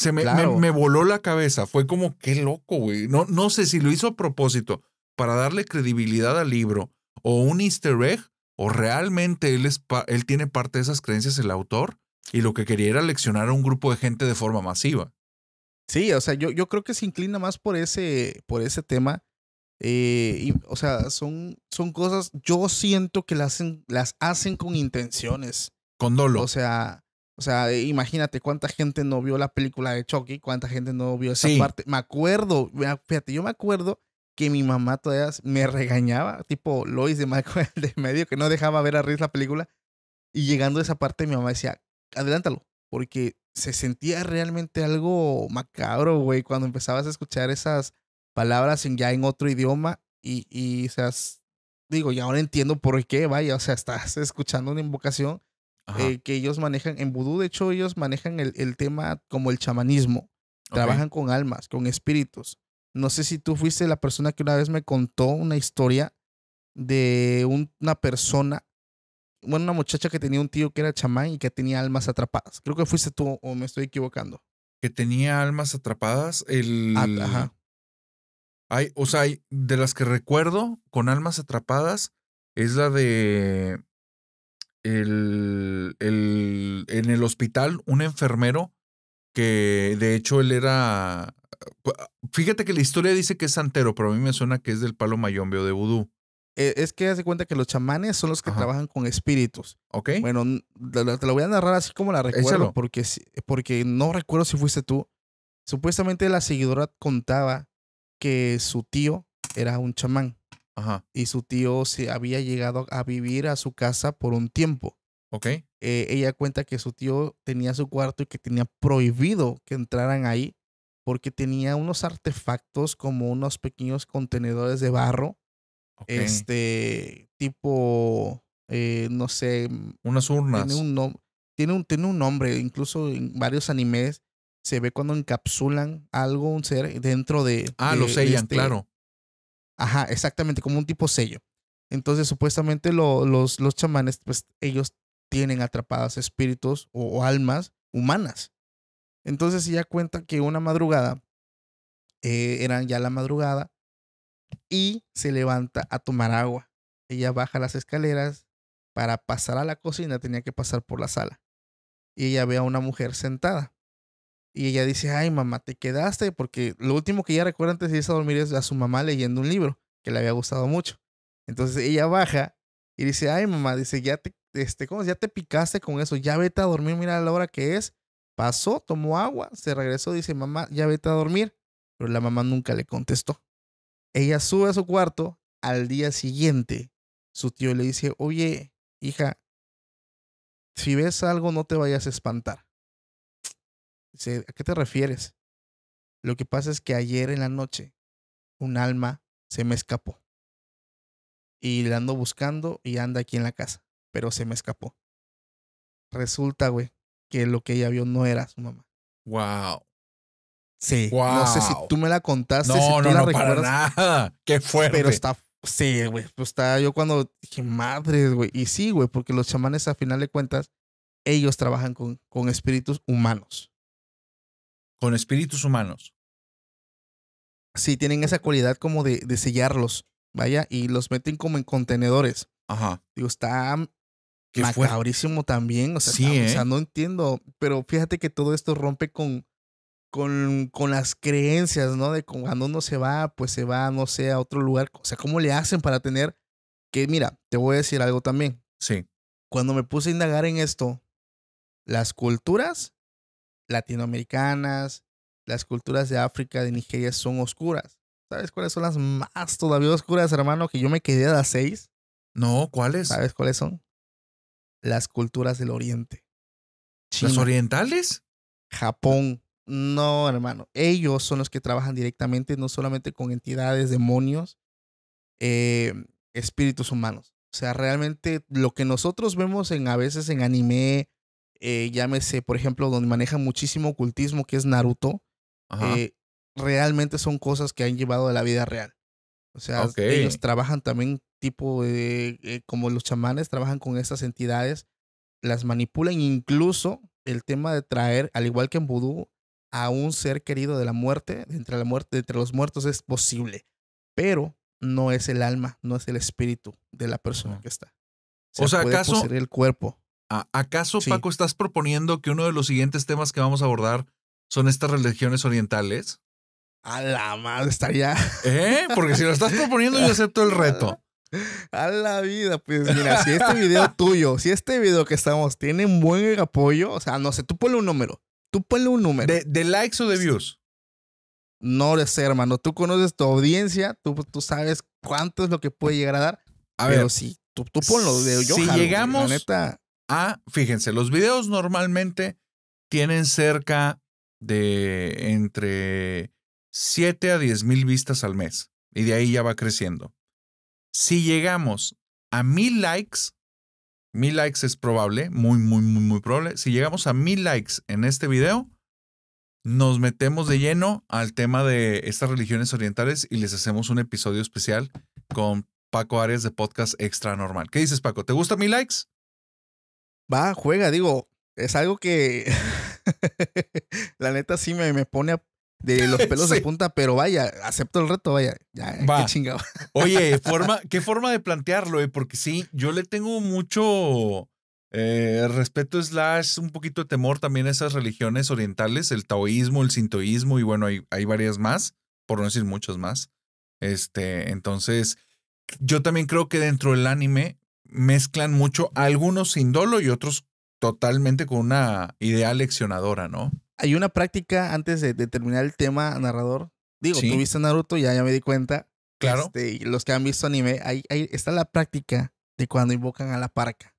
Me voló la cabeza. Fue como, qué loco, güey. No sé si lo hizo a propósito para darle credibilidad al libro o un easter egg, o realmente él tiene parte de esas creencias, el autor, y lo que quería era leccionar a un grupo de gente de forma masiva. Sí, o sea, yo creo que se inclina más por ese tema. O sea, son cosas, yo siento que las hacen con intenciones. Con dolo. O sea, imagínate cuánta gente no vio la película de Chucky, cuánta gente no vio esa Sí. parte. Fíjate, yo me acuerdo que mi mamá todavía me regañaba, tipo Lois de Malcolm de medio, que no dejaba ver a Riz la película. Y llegando a esa parte, mi mamá decía, adelántalo, porque se sentía realmente algo macabro, güey, cuando empezabas a escuchar esas palabras ya en otro idioma o sea, digo, y ahora entiendo por qué, vaya, o sea, estás escuchando una invocación que ellos manejan en vudú. De hecho, ellos manejan el tema como el chamanismo, trabajan con almas, con espíritus. No sé si tú fuiste la persona que una vez me contó una historia de una persona, bueno, una muchacha que tenía un tío que era chamán y que tenía almas atrapadas. Creo que fuiste tú o me estoy equivocando. Que tenía almas atrapadas. Ajá. O sea, de las que recuerdo con almas atrapadas es la de en el hospital, un enfermero que de hecho él era. Fíjate que la historia dice que es santero, pero a mí me suena que es del palo mayombe o de vudú. Es que haz de cuenta que los chamanes son los que trabajan con espíritus. Ok. Bueno, te lo voy a narrar así como la recuerdo, porque no recuerdo si fuiste tú. Supuestamente la seguidora contaba que su tío era un chamán. Ajá. Y su tío se había llegado a vivir a su casa por un tiempo. Ok. Ella cuenta que su tío tenía su cuarto y que tenía prohibido que entraran ahí porque tenía unos artefactos como unos pequeños contenedores de barro, tipo, no sé, unas urnas. Tiene un nombre, incluso en varios animes se ve cuando encapsulan algo, un ser dentro de... Lo sellan, claro. Ajá, exactamente, como un tipo sello. Entonces, supuestamente los chamanes, pues ellos tienen atrapadas espíritus o almas humanas. Entonces ella cuenta que una madrugada, eran ya la madrugada, y se levanta a tomar agua. Ella baja las escaleras, para pasar a la cocina tenía que pasar por la sala. Y ella ve a una mujer sentada. Y ella dice, ay mamá, te quedaste, porque lo último que ella recuerda antes de irse a dormir es a su mamá leyendo un libro que le había gustado mucho. Entonces ella baja y dice, ay mamá, dice, ¿cómo? Ya te picaste con eso, ya vete a dormir, mira la hora que es. Pasó, tomó agua, se regresó, dice, mamá, ya vete a dormir. Pero la mamá nunca le contestó. Ella sube a su cuarto. Al día siguiente, su tío le dice, oye, hija, si ves algo no te vayas a espantar. Dice, ¿a qué te refieres? Lo que pasa es que ayer en la noche un alma se me escapó. Y la ando buscando y anda aquí en la casa. Pero se me escapó. Resulta, güey, que lo que ella vio no era su mamá. Wow. Sí. Wow. No sé si tú me la contaste, no, si tú no, la no, recuerdas. para nada. Qué fuerte. Pero está, sí, güey. Pues está yo cuando dije, madre, güey. Y sí, güey, porque los chamanes a final de cuentas, ellos trabajan con espíritus humanos. Con espíritus humanos. Sí, tienen esa cualidad como de sellarlos, vaya, y los meten como en contenedores. Ajá. Digo, está Qué macabrísimo también. O sea, sí, o sea, no entiendo. Pero fíjate que todo esto rompe con las creencias, ¿no? De cuando uno se va, pues se va, no sé, a otro lugar. O sea, ¿cómo le hacen para tener que, mira, te voy a decir algo también. Sí. Cuando me puse a indagar en esto, las culturas latinoamericanas, las culturas de África, de Nigeria, son oscuras. ¿Sabes cuáles son las más todavía oscuras, hermano? Que yo me quedé a las 6. No, ¿cuáles? ¿Sabes cuáles son? Las culturas del Oriente. China, ¿Las orientales? Japón. No, hermano. Ellos son los que trabajan directamente, no solamente con entidades, demonios, espíritus humanos. O sea, realmente lo que nosotros vemos a veces en anime, llámese, por ejemplo, donde manejan muchísimo ocultismo, que es Naruto, realmente son cosas que han llevado a la vida real. O sea, ellos trabajan también tipo como los chamanes, trabajan con estas entidades, las manipulan, incluso el tema de traer, al igual que en vudú, a un ser querido de la muerte, de entre los muertos es posible. Pero no es el alma, no es el espíritu de la persona que está. O sea, puede ¿acaso poseer el cuerpo? ¿Acaso, Sí. Paco, estás proponiendo que uno de los siguientes temas que vamos a abordar son estas religiones orientales? A la madre, estaría. Porque si lo estás proponiendo, yo acepto el reto. A la vida, pues mira, si este video tuyo, si este video que estamos tiene un buen apoyo, o sea, no sé, tú ponle un número. ¿De likes o de views? No lo sé, hermano. Tú conoces tu audiencia, tú sabes cuánto es lo que puede llegar a dar. Pero sí, tú ponlo. Si llegamos fíjense, los videos normalmente tienen cerca de entre 7 a 10,000 vistas al mes. Y de ahí ya va creciendo. Si llegamos a 1,000 likes, 1,000 likes es probable, muy, muy, muy, muy probable. Si llegamos a 1,000 likes en este video, nos metemos de lleno al tema de estas religiones orientales y les hacemos un episodio especial con Paco Arias de Podcast Extra Normal. ¿Qué dices, Paco? ¿Te gusta 1,000 likes? Va, juega, digo, es algo que la neta sí me pone de los pelos de punta, pero vaya, acepto el reto, vaya, ya, qué chingado. Oye, qué forma de plantearlo, porque sí, yo le tengo mucho respeto / un poquito de temor también a esas religiones orientales, el taoísmo, el sintoísmo y bueno, hay varias más, por no decir muchas más. Entonces, yo también creo que dentro del anime mezclan mucho, algunos sin dolo y otros totalmente con una idea leccionadora, ¿no? Hay una práctica antes de terminar el tema, narrador. Digo, ¿sí? Tú viste Naruto, ya me di cuenta. Claro. Y los que han visto anime, ahí está la práctica de cuando invocan a la parca.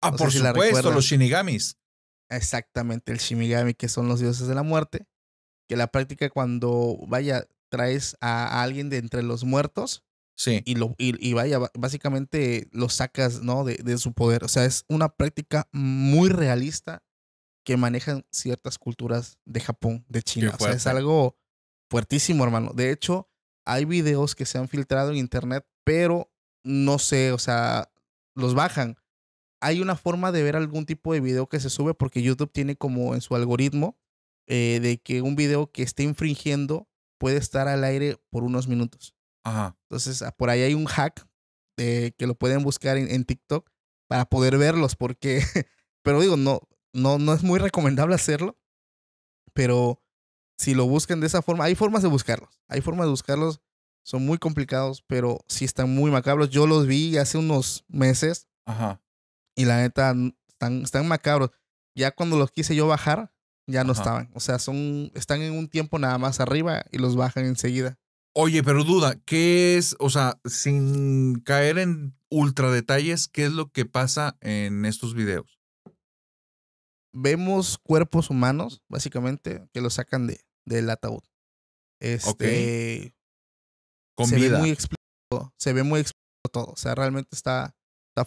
No por supuesto, los shinigamis. Exactamente, el Shinigami, que son los dioses de la muerte. Que la práctica cuando, traes a alguien de entre los muertos. Sí. Y básicamente lo sacas, ¿no? De su poder. O sea, es una práctica muy realista que manejan ciertas culturas de Japón, de China. O sea, es algo fuertísimo, hermano. De hecho, hay videos que se han filtrado en internet, pero no sé, o sea, los bajan. Hay una forma de ver algún tipo de video que se sube porque YouTube tiene como en su algoritmo de que un video que esté infringiendo puede estar al aire por unos minutos. Ajá. Entonces, por ahí hay un hack que lo pueden buscar en TikTok para poder verlos porque, pero digo, no es muy recomendable hacerlo, pero si lo buscan de esa forma, hay formas de buscarlos. Son muy complicados, pero sí están muy macabros. Yo los vi hace unos meses. Ajá. Y la neta, están macabros. Ya cuando los quise yo bajar, ya no estaban. O sea, están en un tiempo nada más arriba y los bajan enseguida. Oye, pero duda, ¿qué es? O sea, sin caer en ultra detalles, ¿qué es lo que pasa en estos videos? Vemos cuerpos humanos, básicamente, que los sacan del ataúd. Con vida. Se ve muy explícito todo. O sea, realmente está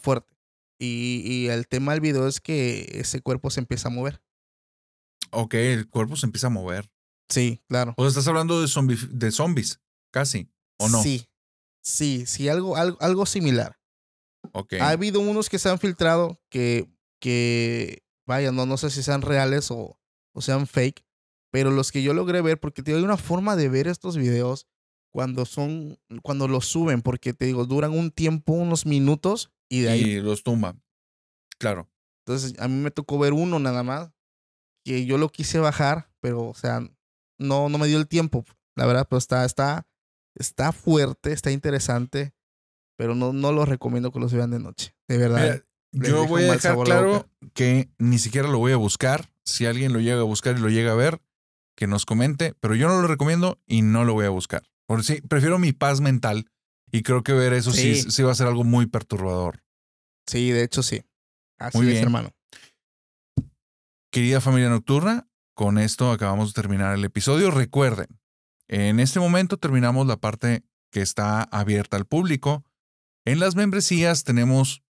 fuerte. Y el tema del video es que ese cuerpo se empieza a mover. Ok, el cuerpo se empieza a mover. Sí, claro. O sea, estás hablando de zombies, casi, ¿o no? Sí, algo similar. Ok. Ha habido unos que se han filtrado que vaya, no sé si sean reales o sean fake, pero los que yo logré ver, porque hay una forma de ver estos videos cuando los suben, porque te digo, duran un tiempo, unos minutos, y de ahí los tumban. Claro. Entonces, a mí me tocó ver uno nada más, que yo lo quise bajar, pero, o sea, no me dio el tiempo, la verdad, pero está fuerte, está interesante, pero no lo recomiendo que los vean de noche, de verdad. Mira, yo voy a dejar claro que ni siquiera lo voy a buscar. Si alguien lo llega a buscar y lo llega a ver, que nos comente, pero yo no lo recomiendo y no lo voy a buscar. Por sí, prefiero mi paz mental y creo que ver eso sí va a ser algo muy perturbador. Sí, de hecho sí. Así muy es, bien, hermano. Querida familia nocturna, con esto acabamos de terminar el episodio. Recuerden, en este momento terminamos la parte que está abierta al público. En las membresías tenemos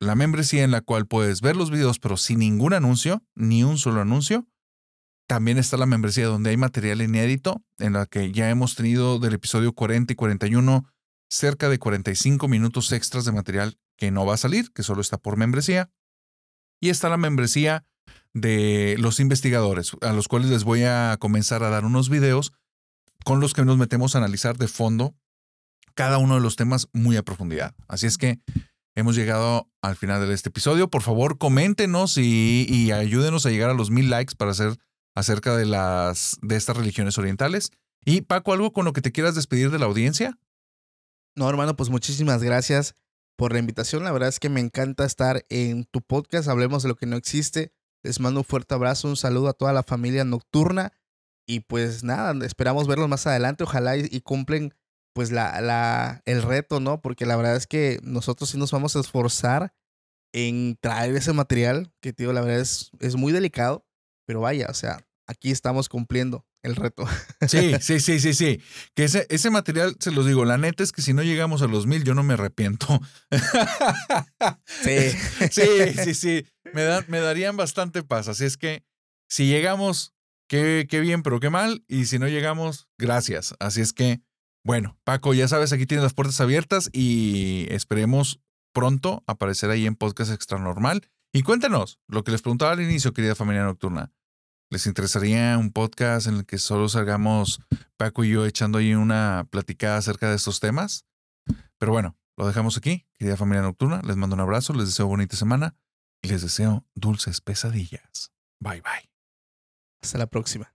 la membresía en la cual puedes ver los videos, pero sin ningún anuncio, ni un solo anuncio. También está la membresía donde hay material inédito, en la que ya hemos tenido del episodio 40 y 41 cerca de 45 minutos extras de material que no va a salir, que solo está por membresía. Y está la membresía de los investigadores, a los cuales les voy a comenzar a dar unos videos con los que nos metemos a analizar de fondo cada uno de los temas muy a profundidad. Así es que hemos llegado al final de este episodio. Por favor, coméntenos y ayúdenos a llegar a los 1000 likes para hacer acerca de estas religiones orientales. Y Paco, ¿algo con lo que te quieras despedir de la audiencia? No, hermano, pues muchísimas gracias por la invitación. La verdad es que me encanta estar en tu podcast. Hablemos de lo que no existe. Les mando un fuerte abrazo, un saludo a toda la familia nocturna. Y pues nada, esperamos verlos más adelante. Ojalá y cumplen pues el reto, ¿no? Porque la verdad es que nosotros sí nos vamos a esforzar en traer ese material que, tío, la verdad es muy delicado. Pero vaya, o sea, aquí estamos cumpliendo el reto. Sí. Que ese material, se los digo, la neta es que si no llegamos a los 1000, yo no me arrepiento. Sí. Me darían bastante paz. Así es que si llegamos, qué bien, pero qué mal. Y si no llegamos, gracias. Así es que, bueno, Paco, ya sabes, aquí tienes las puertas abiertas y esperemos pronto aparecer ahí en Podcast Extra Normal. Y cuéntanos lo que les preguntaba al inicio, querida familia nocturna. ¿Les interesaría un podcast en el que solo salgamos Paco y yo echando ahí una platicada acerca de estos temas? Pero bueno, lo dejamos aquí, querida familia nocturna. Les mando un abrazo, les deseo bonita semana y les deseo dulces pesadillas. Bye, bye. Hasta la próxima.